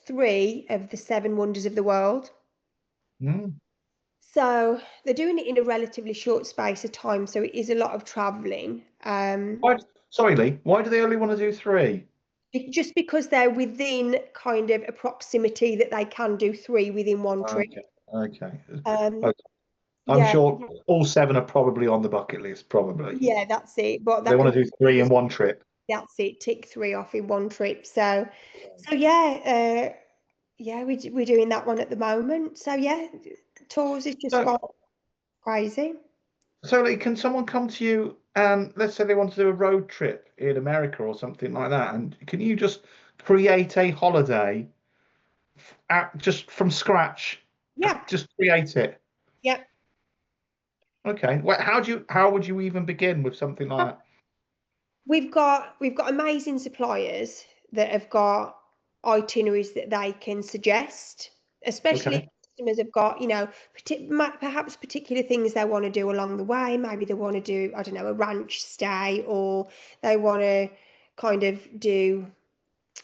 3 of the 7 wonders of the world. Mm. So they're doing it in a relatively short space of time, so it is a lot of traveling. Why, sorry, Lee. Why do they only want to do three? Just because they're within kind of a proximity that they can do 3 within one trip. Okay, okay. Um, Okay. I'm yeah, sure all seven are probably on the bucket list. Probably yeah, that's it. But they that can want to do three in one trip. that's it. Tick 3 off in one trip. So yeah, yeah, we're doing that one at the moment. So yeah, tours has just So, gone crazy. so Lee, can someone come to you and let's say they want to do a road trip in America or something like that, and can you just create a holiday just from scratch? Yeah, Just create it. yeah. Okay. Well, how would you even begin with something like that? We've got amazing suppliers that have got itineraries that they can suggest, especially if Okay. customers have got, perhaps particular things they want to do along the way. Maybe they want to do, I don't know, a ranch stay, or they want to kind of do,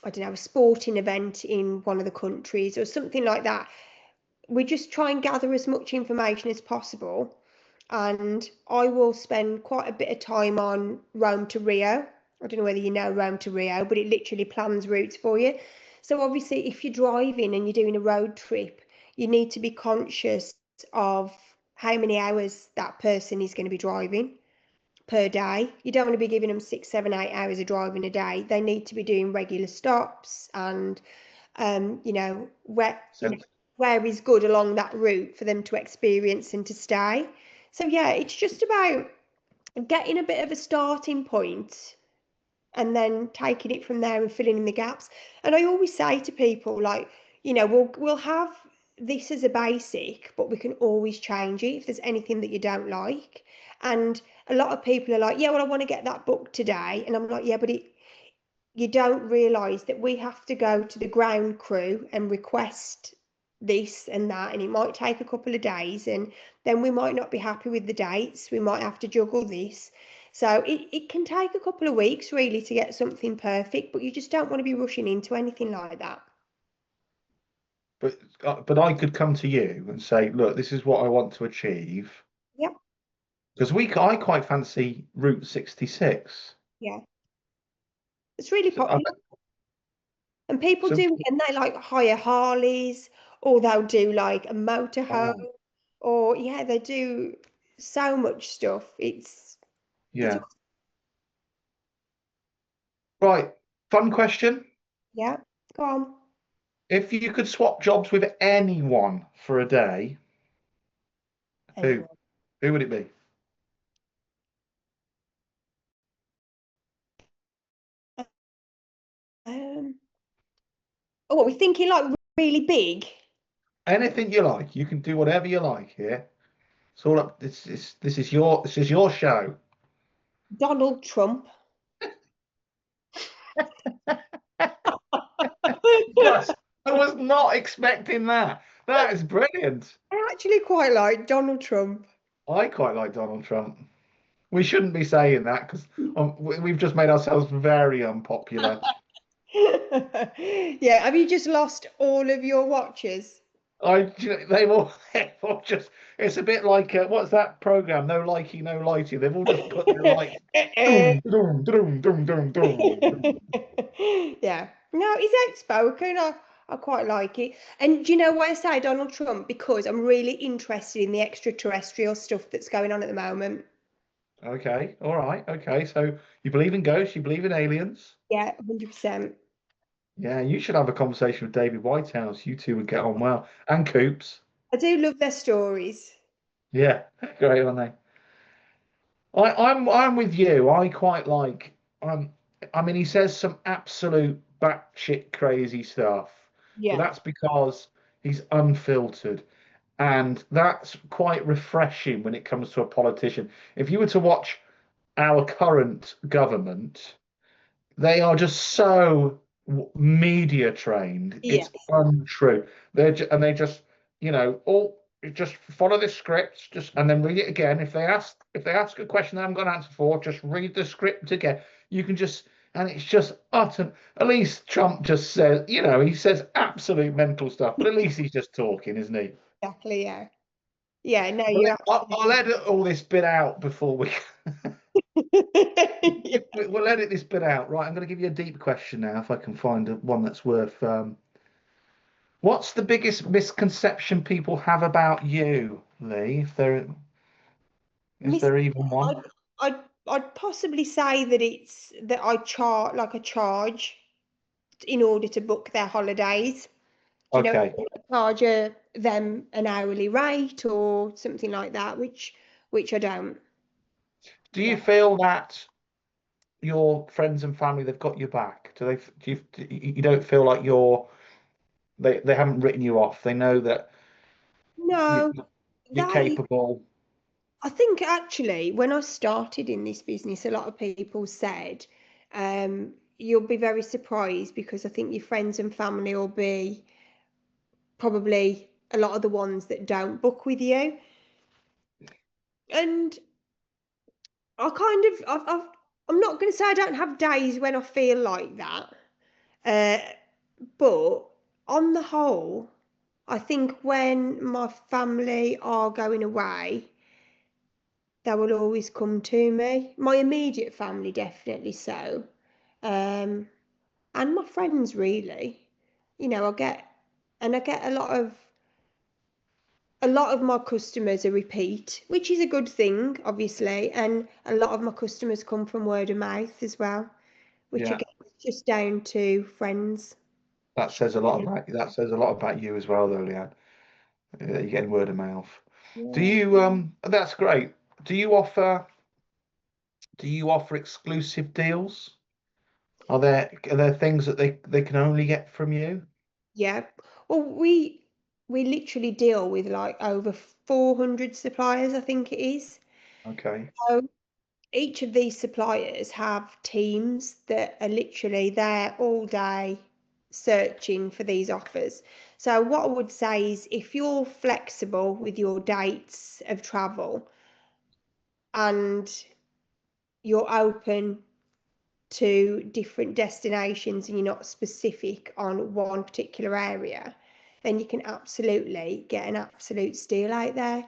I don't know, a sporting event in one of the countries or something like that. We just try and gather as much information as possible, and I will spend quite a bit of time on Rome to Rio. I don't know whether you know Rome to Rio, but it literally plans routes for you. So obviously, if you're driving and you're doing a road trip, you need to be conscious of how many hours that person is going to be driving per day. You don't want to be giving them 6, 7, 8 hours of driving a day. They need to be doing regular stops, and where Sense. where is good along that route for them to experience and to stay. So yeah, it's just about getting a bit of a starting point and then taking it from there and filling in the gaps. And I always say to people, like, we'll have this as a basic, but we can always change it if there's anything that you don't like. And a lot of people are like, yeah, well, I want to get that book today. And I'm like, yeah, but you don't realize that we have to go to the ground crew and request this and that, and it might take a couple of days, and then we might not be happy with the dates, we might have to juggle this. So it can take a couple of weeks really to get something perfect, but you just don't want to be rushing into anything like that. But I could come to you and say, look, this is what I want to achieve. Yep. Because I quite fancy Route 66. Yeah, it's really So, I, popular, and people so do, and they like hire Harleys, or they'll do like a motorhome, oh, or yeah, they do so much stuff. It's yeah. Right. Fun question. Yeah, go on. If you could swap jobs with anyone for a day, who? Anyone. Who would it be? Um, oh, we're thinking like really big. Anything you like. You can do whatever you like here. It's all up. This is your show. Donald Trump. Yes, I was not expecting that. That is brilliant. I actually quite like Donald Trump. I quite like Donald Trump. We shouldn't be saying that because we've just made ourselves very unpopular. Yeah, have you just lost all of your watches? they've all just. It's a bit like what's that program? No likey, no lighty. They've all just put their lights. Doom, doom, doom, doom, doom, doom. Yeah. No, he's outspoken. I quite like it. And do you know why I say Donald Trump? Because I'm really interested in the extraterrestrial stuff that's going on at the moment. Okay, all right, okay. So you believe in ghosts? You believe in aliens? Yeah, 100%. Yeah, you should have a conversation with David Whitehouse. You two would get on well, and Coops. I do love their stories. Yeah, great, aren't they? I'm with you. I quite like. I mean, he says some absolute batshit crazy stuff, but Yeah. that's because he's unfiltered, and that's quite refreshing when it comes to a politician. If you were to watch our current government, they are just so media trained. Yeah, It's untrue. And they just, all just follow the scripts, just and then read it again. If they ask a question they haven't got an answer for, just read the script again. You can just and it's just utter. At least Trump just says, he says absolute mental stuff, but at least he's just talking, isn't he? exactly. Yeah. Yeah, no, Well, you're I'll absolutely edit all this bit out before we. yeah. We'll edit this bit out. Right, I'm going to give you a deep question now, if I can find one that's worth. What's the biggest misconception people have about you, Lee? If there is Miss, there even one? I'd, I'd possibly say that it's that I charge like a charge in order to book their holidays. Do you know, Okay. charge them an hourly rate or something like that, which I don't. Do Yeah. you feel that your friends and family they've got your back? Do you don't feel like they haven't written you off? They know that you, No, you're they. capable. I think actually, when I started in this business, a lot of people said, you'll be very surprised because I think your friends and family will be probably a lot of the ones that don't book with you. And I kind of, I'm not going to say I don't have days when I feel like that, uh, but on the whole, I think when my family are going away, they will always come to me. My immediate family, definitely so. Um, and my friends, really. I get a lot of my customers are repeat, which is a good thing, obviously, and a lot of my customers come from word of mouth as well, which Yeah, again is just down to friends. that says a lot about you as well, though, Leanne. You're getting word of mouth. Do Yeah. you? That's great. Do you offer? Do you offer exclusive deals? Are there things that they can only get from you? Yeah. Well, we literally deal with like over 400 suppliers, I think it is. Okay. So each of these suppliers have teams that are literally there all day searching for these offers. So what I would say is if you're flexible with your dates of travel and you're open to different destinations and you're not specific on one particular area, then you can absolutely get an absolute steal out there.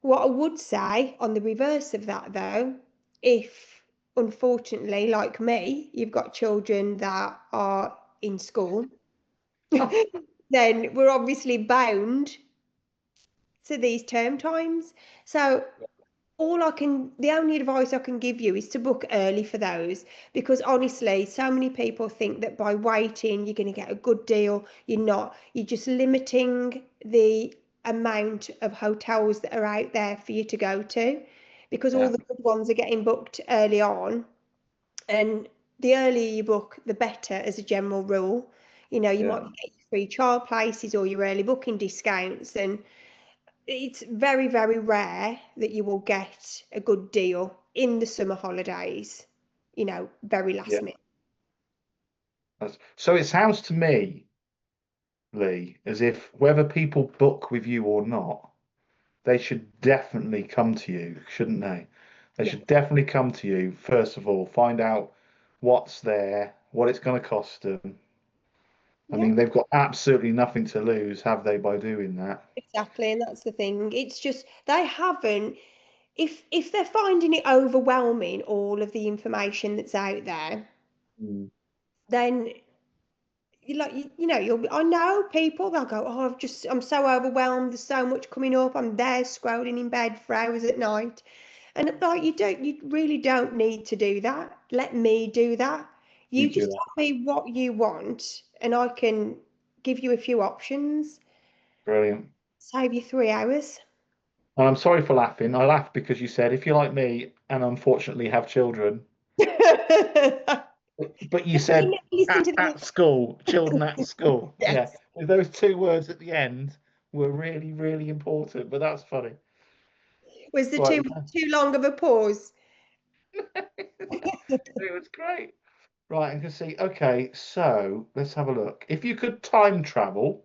What I would say on the reverse of that, though, if unfortunately, like me, you've got children that are in school, then we're obviously bound to these term times. So the only advice I can give you is to book early for those because honestly, so many people think that by waiting, you're going to get a good deal. You're not. You're just limiting the amount of hotels that are out there for you to go to because all Yeah, the good ones are getting booked early on. And the earlier you book, the better as a general rule. You yeah, might get your free trial places or your early booking discounts and it's very, very rare that you will get a good deal in the summer holidays, very last yeah. minute. So it sounds to me, Lee, as if whether people book with you or not, they should definitely come to you, shouldn't they? They Yeah. should definitely come to you, first of all, find out what's there, what it's going to cost them. I Yeah, mean, they've got absolutely nothing to lose, have they, by doing that? exactly. And that's the thing. It's just they haven't. If they're finding it overwhelming, all of the information that's out there, Mm. then I know people, they'll go, oh, I'm so overwhelmed, there's so much coming up, I'm there scrolling in bed for hours at night. And like, you really don't need to do that. Let me do that. You You do just that. tell me what you want, and I can give you a few options, Brilliant. save you 3 hours. And I'm sorry for laughing. I laughed because you said if you're like me and unfortunately have children, but you You said never listen to at school, children at school. Yeah, yes. with those two words at the end were really, really important. But that's funny. Was there Right, too long of a pause? it was great. Right, I can see. Okay, so let's have a look. If you could time travel,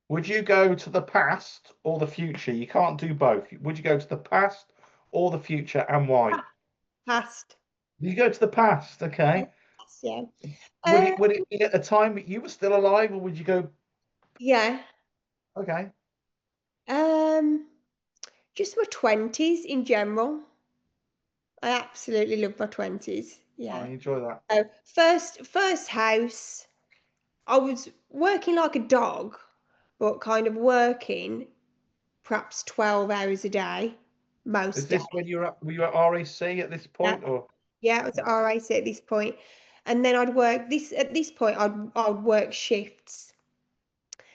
would you go to the past or the future? You can't do both. Would you go to the past or the future, and why? Past. You go to the past, okay. Yeah. Would Uh, it be at the time that you were still alive, or would you go? yeah. Okay, Um, just my 20s in general. I absolutely love my 20s. I Yeah. enjoy that. So first house, I was working like a dog, but kind of working perhaps 12 hours a day, Is most days. this when were you at RAC at this Yeah. point, or Yeah, I was at RAC at this point. And then I'd work this at this point I'd work shifts.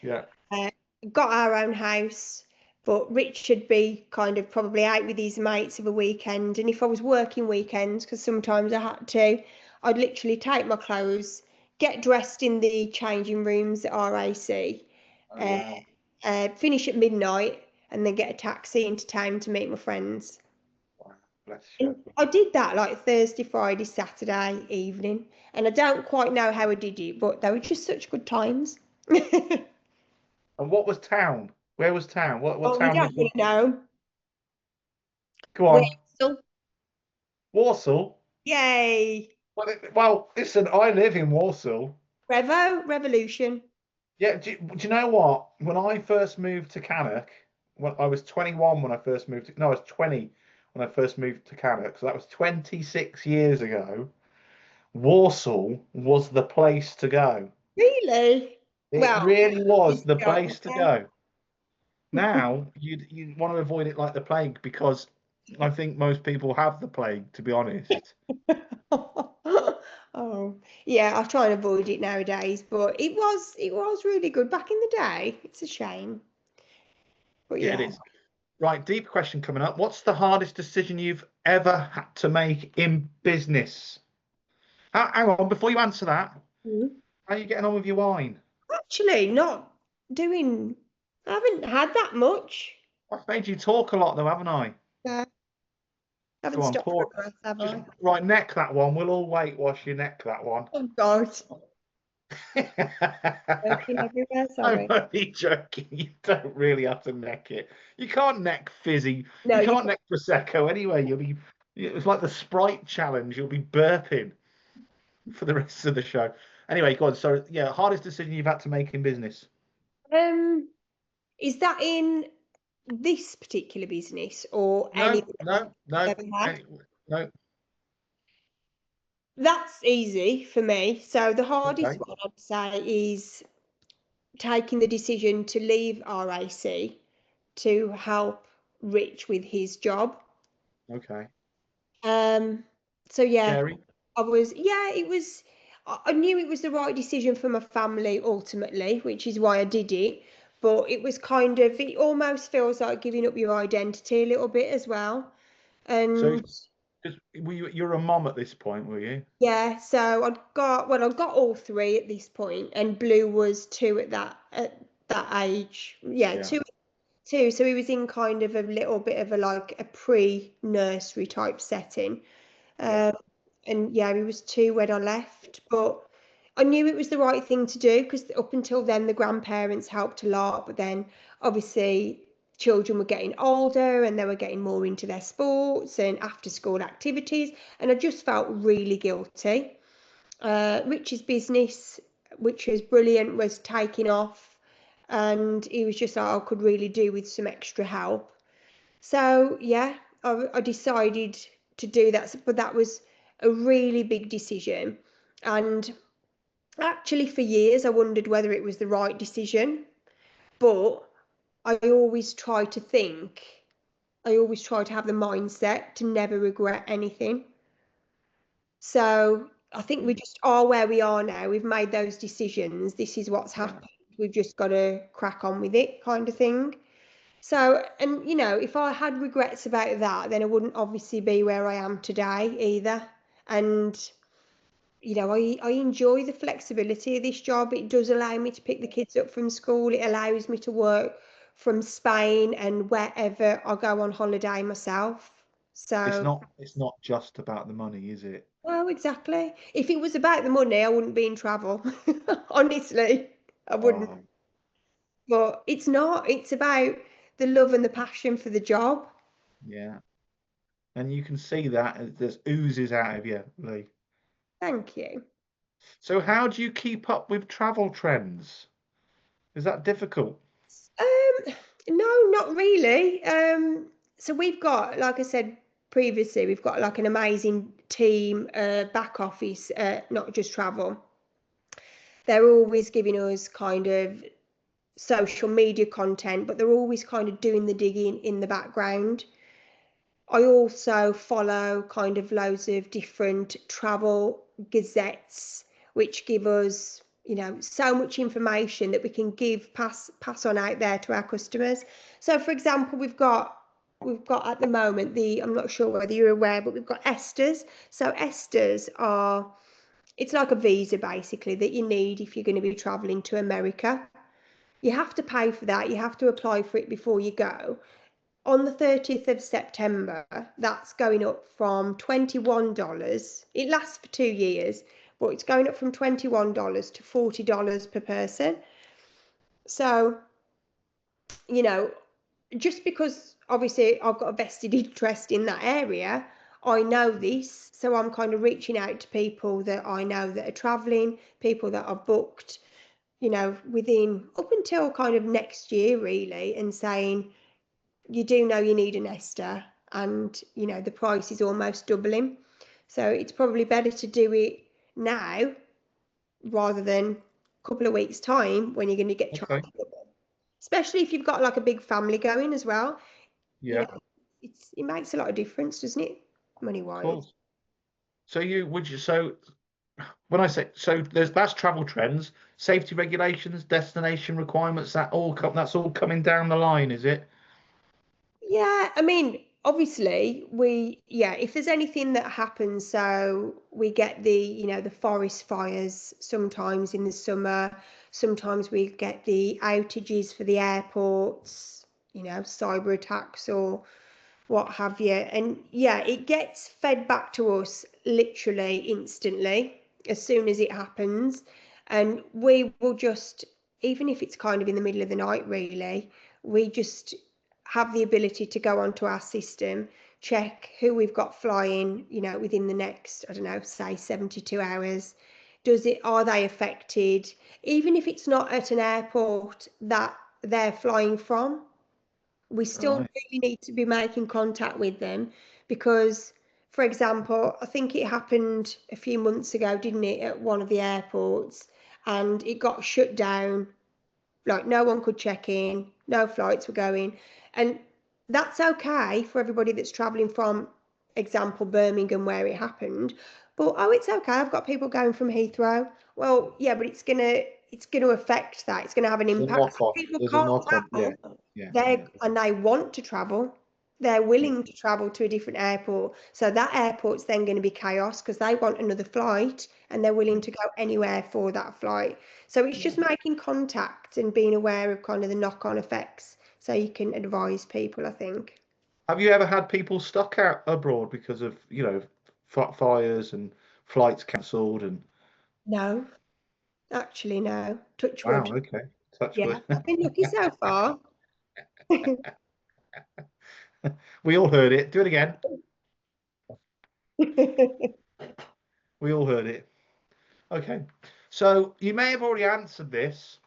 yeah, Uh, got our own house, but Rich would be kind of probably out with his mates of a weekend. And if I was working weekends, because sometimes I had to, I'd literally take my clothes, get dressed in the changing rooms at RAC, oh uh, wow, finish at midnight, and then get a taxi into town to meet my friends. wow, bless you. And I did that like Thursday, Friday, Saturday evening. And I don't quite know how I did it, but they were just such good times. And what was town? Where was town? What Oh, you town don't did you really know. go Well, on? so Warsaw. yay. Well, listen, I live in Warsaw. Revolution. Yeah, do you know what? When I first moved to Cannock, when I was 21 when I first moved to, no, I was 20 when I first moved to Cannock, so that was 26 years ago. Warsaw was the place to go. Really? It Well, really was you the don't place to go. Now you want to avoid it like the plague because I think most people have the plague, to be honest. Oh, yeah, I try and avoid it nowadays, but it was really good back in the day. It's a shame. But Yeah, it yeah. is. Right, deep question coming up. What's the hardest decision you've ever had to make in business? Hang on, before you answer that, Mhm. how are you getting on with your wine? Actually, not doing I haven't had that much. I've made you talk a lot though, haven't I? Yeah, haven't Go on, stopped for pour. a breath, have Just I? right, neck that one. We'll all wait whilst you neck that one. Oh God. Working everywhere, I'm sorry. only joking. You don't really have to neck it. You can't neck fizzy. No, You you can't neck prosecco anyway. You'll be. It's like the Sprite challenge. You'll be burping for the rest of the show. Anyway, go on. So yeah, hardest decision you've had to make in business. is that in this particular business or any No, no, no, I've ever had? no. That's easy for me. So the hardest Okay, one I'd say is taking the decision to leave RAC to help Rich with his job. okay. Um, so yeah, Scary. it was, I knew it was the right decision for my family ultimately, which is why I did it. But it was kind of, it almost feels like giving up your identity a little bit as well. So, And you're a mom at this point, were you? yeah, so I'd got all three at this point, and Blue was two at that age. Yeah, Yeah, two. So he was in kind of a little bit of a like a pre-nursery type setting. yeah. Um, and yeah, he was two when I left, but I knew it was the right thing to do because up until then the grandparents helped a lot, but then obviously children were getting older and they were getting more into their sports and after school activities, and I just felt really guilty. Rich's business which was brilliant, was taking off, and he was just like, I could really do with some extra help. So yeah, I decided to do that, but that was a really big decision, and actually for years I wondered whether it was the right decision, but I always try to think, I always try to have the mindset to never regret anything. So I think we Mm. just are where we are now. We've made those decisions. This is what's Yeah, happened. We've just got to crack on with it, kind of thing. So, and if I had regrets about that, then I wouldn't obviously be where I am today either. And, I enjoy the flexibility of this job. It does allow me to pick the kids up from school. It allows me to work from Spain and wherever I go on holiday myself. it's So, not just about the money, is it? well, exactly. If it was about the money, I wouldn't be in travel. Honestly, I wouldn't. Oh, But it's not. It's about the love and the passion for the job. yeah. And you can see that there's oozes out of you, Lee. Thank you. So how do you keep up with travel trends? Is that difficult? No, not really. So we've got, like I said previously, we've got like an amazing team, back office, not just travel. They're always giving us kind of social media content, but they're always kind of doing the digging in the background. I also follow kind of loads of different travel gazettes, which give us, so much information that we can pass on out there to our customers. So, for example, we've got at the moment I'm not sure whether you're aware, but we've got Esters. So Esters are it's like a visa basically that you need if you're going to be traveling to America. You have to pay for that. You have to apply for it before you go. On the 30th of September, that's going up from $21. It lasts for 2 years, but it's going up from $21 to $40 per person. So, you know, just because obviously I've got a vested interest in that area, I know this. So I'm kind of reaching out to people that I know that are traveling, people that are booked, within up until kind of next year, really, and saying, you do know you need a nester, and the price is almost doubling, so it's probably better to do it now rather than a couple of weeks time when you're going to get Okay. charged double, especially if you've got like a big family going as well. you Yeah, know it makes a lot of difference, doesn't it, money of wise? course. So when I say so, that's travel trends, safety regulations, destination requirements. That's all coming down the line, is it? Yeah, I mean, obviously, if there's anything that happens, so we get the forest fires sometimes in the summer, sometimes we get the outages for the airports, cyber attacks or what have you. And yeah, it gets fed back to us literally instantly as soon as it happens. And we will just, even if it's kind of in the middle of the night, really, we just have the ability to go onto our system, check who we've got flying, within the next, I don't know, say 72 hours. Are they affected? Even if it's not at an airport that they're flying from, we still Right. really need to be making contact with them because, for example, I think it happened a few months ago, didn't it, at one of the airports, and it got shut down. Like no one could check in, no flights were going, and that's okay for everybody that's traveling from, example, Birmingham where it happened. But oh, it's okay. I've got people going from Heathrow. Well, yeah, but it's gonna affect that. It's gonna have an There's a impact. knock on. People There's a can't knock on. Yeah, travel. yeah, They yeah, and they want to travel. They're yeah, willing to travel to a different airport. So that airport's then going to be chaos because they want another flight and they're willing yeah, to go anywhere for that flight. So it's yeah. just making contact and being aware of kind of the knock-on effects so you can advise people, I think. Have you ever had people stuck out abroad because of, fires and flights cancelled and No, actually, no. Touch wood. wow, okay, touch Yeah, wood. I've been lucky so far. We all heard it. Do it again. We all heard it. Okay. So you may have already answered this,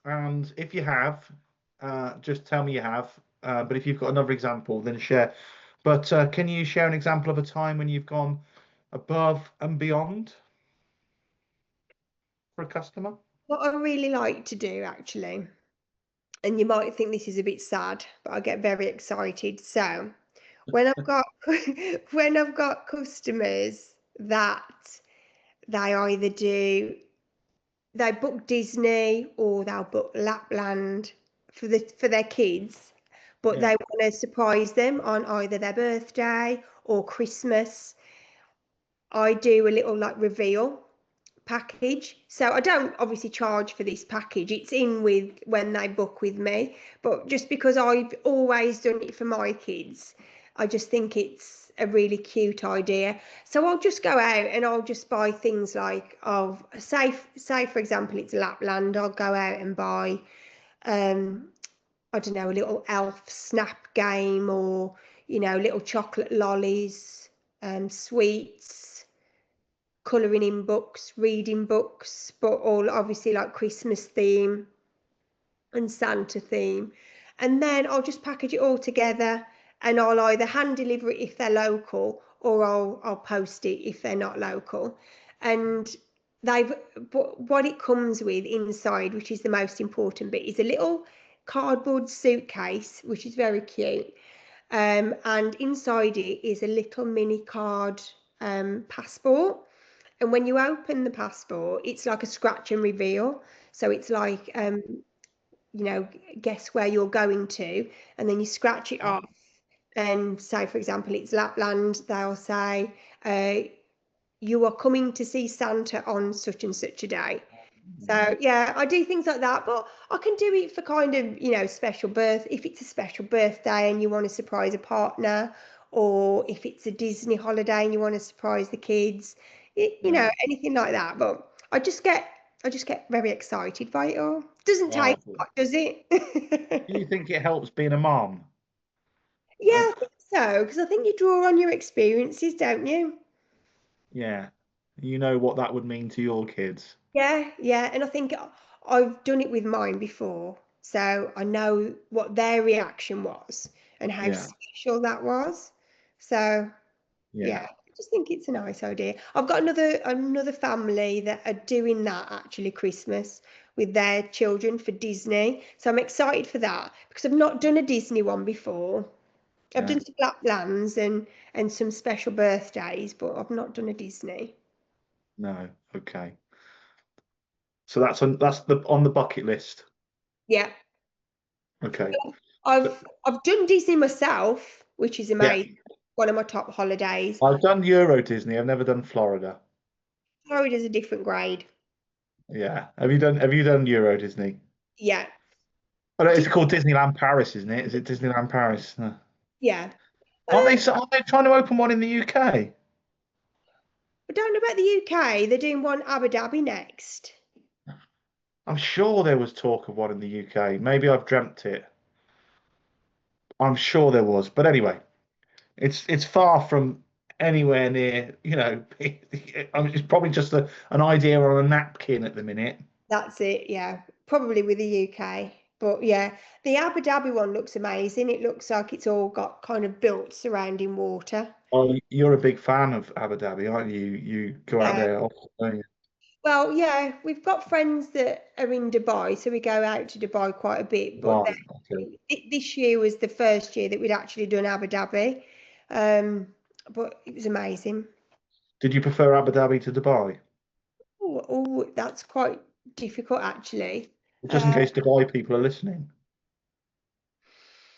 and if you have, just tell me you have. But if you've got another example, then share. But can you share an example of a time when you've gone above and beyond for a customer? What I really like to do, actually, and you might think this is a bit sad, but I get very excited. So when I've got when I've got customers that they either do they book Disney or they'll book Lapland for their kids, but Yeah, they want to surprise them on either their birthday or Christmas. I do a little like reveal package. So I don't obviously charge for this package. It's in with when they book with me. But just because I've always done it for my kids, I just think it's a really cute idea. So I'll just go out and I'll just buy things like of say for example it's Lapland, I'll go out and buy I don't know, a little elf snap game or, little chocolate lollies, sweets, colouring in books, reading books, but all obviously like Christmas theme and Santa theme. And then I'll just package it all together and I'll either hand deliver it if they're local or I'll post it if they're not local. And they've but what it comes with inside, which is the most important bit, is a little cardboard suitcase, which is very cute. And inside it is a little mini card passport. And when you open the passport, it's like a scratch and reveal. So it's like, guess where you're going to, and then you scratch it off. And say, for example, it's Lapland, they'll say, you are coming to see Santa on such and such a day. So yeah, I do things like that, but I can do it for kind of, special birth. If it's a special birthday and you want to surprise a partner, or if it's a Disney holiday and you want to surprise the kids, yeah. anything like that. But I just get very excited by it all. Doesn't take Oh, a lot, does it? do you think it helps being a mom? Yeah, Uh, I think so, because I think you draw on your experiences, don't you? yeah. You know what that would mean to your kids. Yeah, yeah, and I think I've done it with mine before, so I know what their reaction was and how Yeah, special that was. So yeah. yeah, I just think it's a nice idea. I've got another family that are doing that actually Christmas with their children for Disney. So I'm excited for that because I've not done a Disney one before. I've Yeah. done some Laplands and some special birthdays, but I've not done a Disney. No. Okay. So that's on the bucket list. Yeah. Okay. So, I've done Disney myself, which is yeah. amazing. One of my top holidays. I've done Euro Disney. I've never done Florida. Florida's a different grade. Yeah. Have you done Euro Disney? Yeah. Oh, no, it's Di- called Disneyland Paris, isn't it? Is it Disneyland Paris? No. yeah. Aren't Uh, they? Aren't they trying to open one in the UK? I don't know about the UK. They're doing one Abu Dhabi next. I'm sure there was talk of one in the UK. Maybe I've dreamt it. I'm sure there was. But anyway, it's far from anywhere near. It's probably just an idea on a napkin at the minute. That's it. Yeah. Probably with the UK. But yeah, the Abu Dhabi one looks amazing. It looks like it's all got kind of built surrounding water. Oh, you're a big fan of Abu Dhabi, aren't you? You go out Yeah. there often, don't you? Well, yeah, we've got friends that are in Dubai, so we go out to Dubai quite a bit. But Right. Okay. this year was the first year that we'd actually done Abu Dhabi, but it was amazing. Did you prefer Abu Dhabi to Dubai? Oh, that's quite difficult actually. Just in Uh, case Dubai people are listening.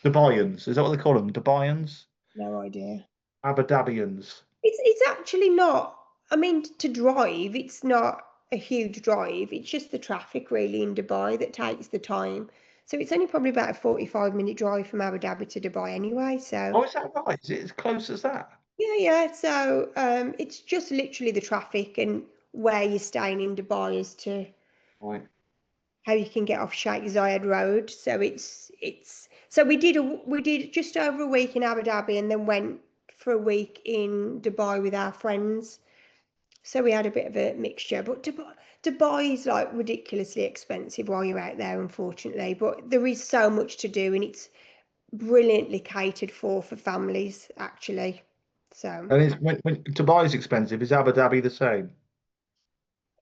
Dubaians, is that what they call them? Dubaians? no idea. Abu Dhabians. It's actually not. I mean, to drive, it's not a huge drive. It's just the traffic really in Dubai that takes the time. So it's only probably about a 45-minute drive from Abu Dhabi to Dubai anyway. So. Oh, is that right? Is it as close as that? Yeah, yeah. So it's just literally the traffic and where you're staying in Dubai as to Right. how you can get off Sheikh Zayed Road. So so we did just over a week in Abu Dhabi and then went for a week in Dubai with our friends. So we had a bit of a mixture, but Dubai is like ridiculously expensive while you're out there, unfortunately. But there is so much to do, and it's brilliantly catered for families, actually. So And is when Dubai is expensive, is Abu Dhabi the same?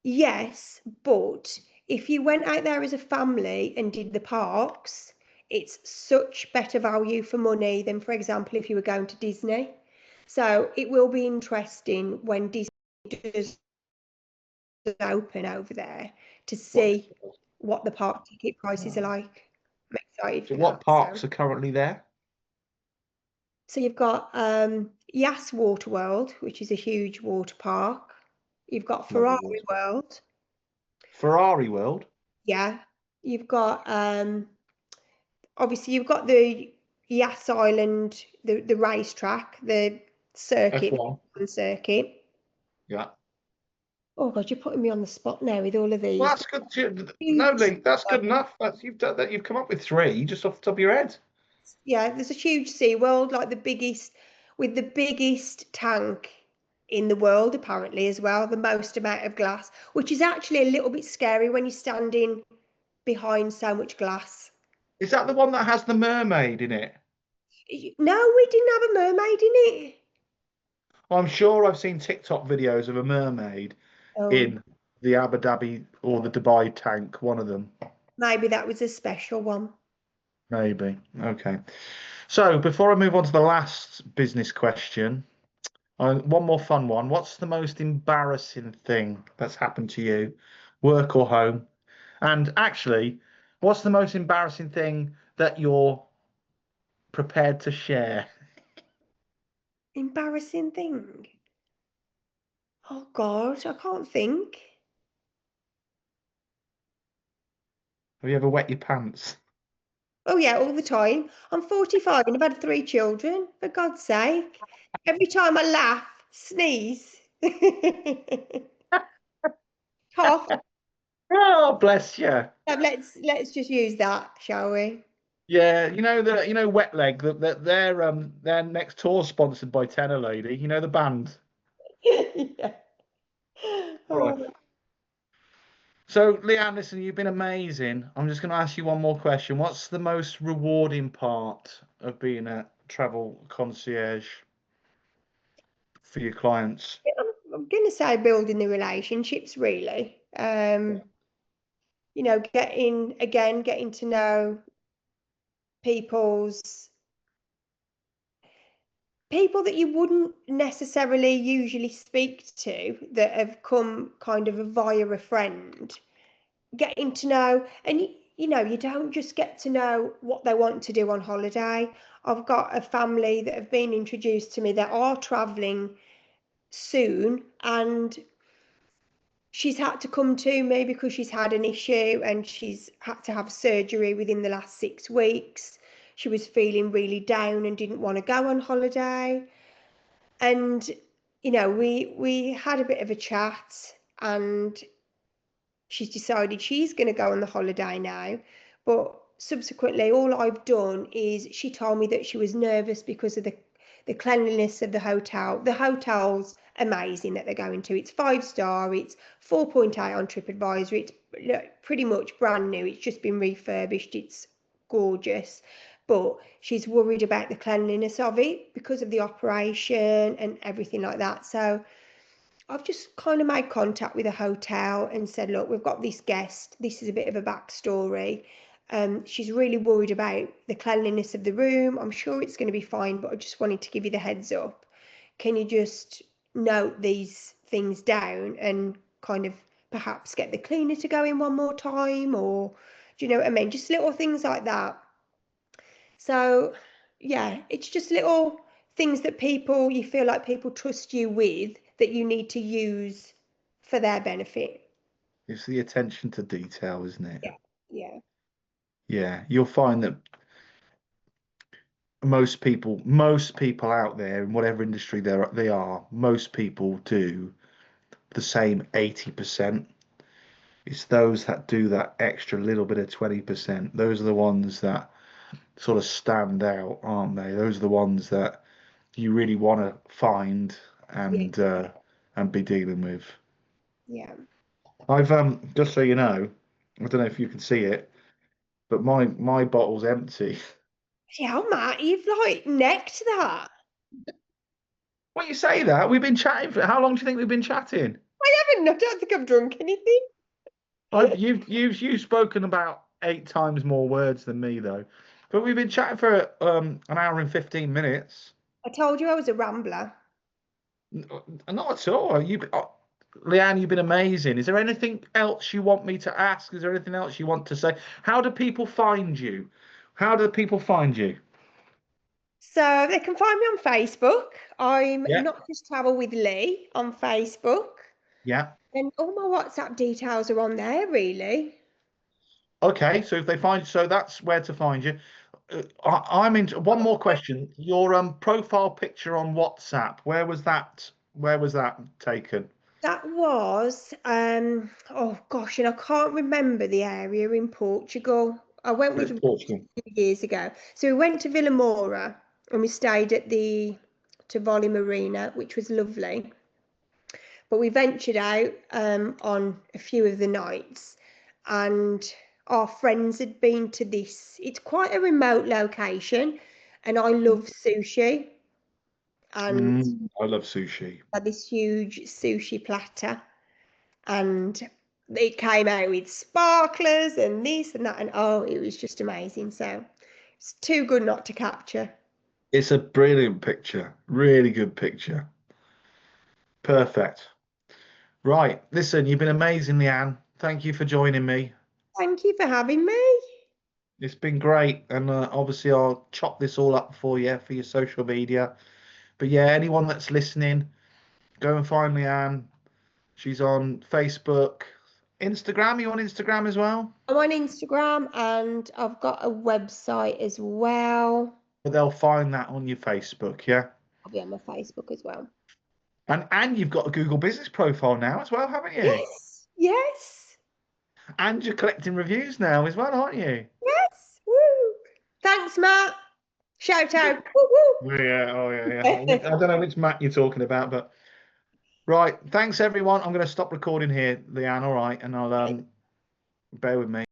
yes, but if you went out there as a family and did the parks, it's such better value for money than, for example, if you were going to Disney. So it will be interesting when Disney does open over there to What see what the park ticket prices are like. I'm excited so for what that. parks are currently there? So you've got Yas Water World, which is a huge water park. You've got Love a Ferrari water. World. Ferrari World, Yeah. You've got obviously you've got the Yas Island, the racetrack, the circuit, F1. the circuit. Yeah. Oh God, you're putting me on the spot now with all of Well, these. that's good. No, Huge. Lee, that's good enough. That's you've done that. You've come up with three just off the top of your head. Yeah, there's a huge sea world, like the biggest, with the biggest tank in the world, apparently, as well, the most amount of glass, which is actually a little bit scary when you're standing behind so much glass. Is that the one that has the mermaid in it? No, we didn't have a mermaid in it. I'm sure I've seen TikTok videos of a mermaid Oh, in the Abu Dhabi or the Dubai tank, one of them. maybe that was a special one. Maybe. Okay. So before I move on to the last business question, one more fun one. What's the most embarrassing thing that's happened to you, work or home? And actually, what's the most embarrassing thing that you're prepared to share? Embarrassing thing. Oh God, I can't think. Have you ever wet your pants? Oh yeah, all the time. I'm 45 and I've had 3 children, for God's sake. Every time I laugh, sneeze, cough. Oh, bless you. Let's just use that, shall we? Yeah, Wet Leg, that their next tour sponsored by Tenor Lady. You know the band. Yeah. All right. Oh, So, Leanne, listen, you've been amazing. I'm just going to ask you one more question. What's the most rewarding part of being a travel concierge for your clients? I'm gonna say building the relationships, really. Getting to know people's people that you wouldn't necessarily usually speak to that have come kind of via a friend, getting to know, and you don't just get to know what they want to do on holiday. I've got a family that have been introduced to me that are traveling soon, and she's had to come to me because she's had an issue and she's had to have surgery within the last 6 weeks. She was feeling really down and didn't want to go on holiday. And we had a bit of a chat, and she's decided she's going to go on the holiday now. But subsequently, all I've done is she told me that she was nervous because of the cleanliness of the hotel. The hotel's amazing that they're going to. It's 5 star. It's 4.8 on TripAdvisor. It's pretty much brand new. It's just been refurbished. It's gorgeous. But she's worried about the cleanliness of it because of the operation and everything like that. So I've just kind of made contact with a hotel and said, look, we've got this guest. This is a bit of a backstory. She's really worried about the cleanliness of the room. I'm sure it's going to be fine, but I just wanted to give you the heads up. Can you just note these things down and kind of perhaps get the cleaner to go in one more time? Or do you know what I mean? Just little things like that. So, yeah, it's just little things that you feel like people trust you with that you need to use for their benefit. It's the attention to detail, isn't it? Yeah, yeah, Yeah, you'll find that most people out there in whatever industry they are, most people do the same 80%. It's those that do that extra little bit of 20%. Those are the ones that sort of stand out, aren't they? Those are the ones that you really want to find yeah. and and be dealing with. Yeah. I've just so you know, I don't know if you can see it, but my bottle's empty. Yeah, Matt, you've like necked that. When you say that, we've been chatting for how long do you think we've been chatting? I don't think I've drunk anything. You've spoken about 8 times more words than me though, but we've been chatting for an hour and 15 minutes. I told you I was a rambler. Not at all. Leanne, you've been amazing. Is there anything else you want me to ask? Is there anything else you want to say? How do people find you? How do people find you? So they can find me on Facebook. I'm Yeah. not just travel with Lee on Facebook. Yeah. And all my WhatsApp details are on there, really. Okay. So if they find, so that's where to find you. I'm into one more question. Your profile picture on WhatsApp. Where was that? Where was that taken? That was, oh gosh, and I can't remember the area in Portugal. I went with It's a Portugal. few years ago. So we went to Villamora and we stayed at the Tivoli Marina, which was lovely. But we ventured out on a few of the nights, and our friends had been to this. It's quite a remote location, and I love sushi. And I love sushi. had this huge sushi platter, and it came out with sparklers and this and that, and oh, it was just amazing. So it's too good not to capture. It's a brilliant picture. Really good picture. Perfect. Right. Listen, you've been amazing, Leanne. Thank you for joining me. Thank you for having me. It's been great. And obviously, I'll chop this all up for you for your social media. But yeah, anyone that's listening, go and find Leanne. She's on Facebook, Instagram. You on Instagram as well? I'm on Instagram and I've got a website as well. But they'll find that on your Facebook, yeah? I'll be on my Facebook as well. And you've got a Google Business profile now as well, haven't you? Yes, yes, And you're collecting reviews now as well, aren't you? yes. Woo. Thanks, Matt. Shout out. Woo Yeah, oh yeah, yeah. woo. I don't know which Matt you're talking about, but right. Thanks everyone. I'm going to stop recording here, Leanne. All right, and I'll bear with me.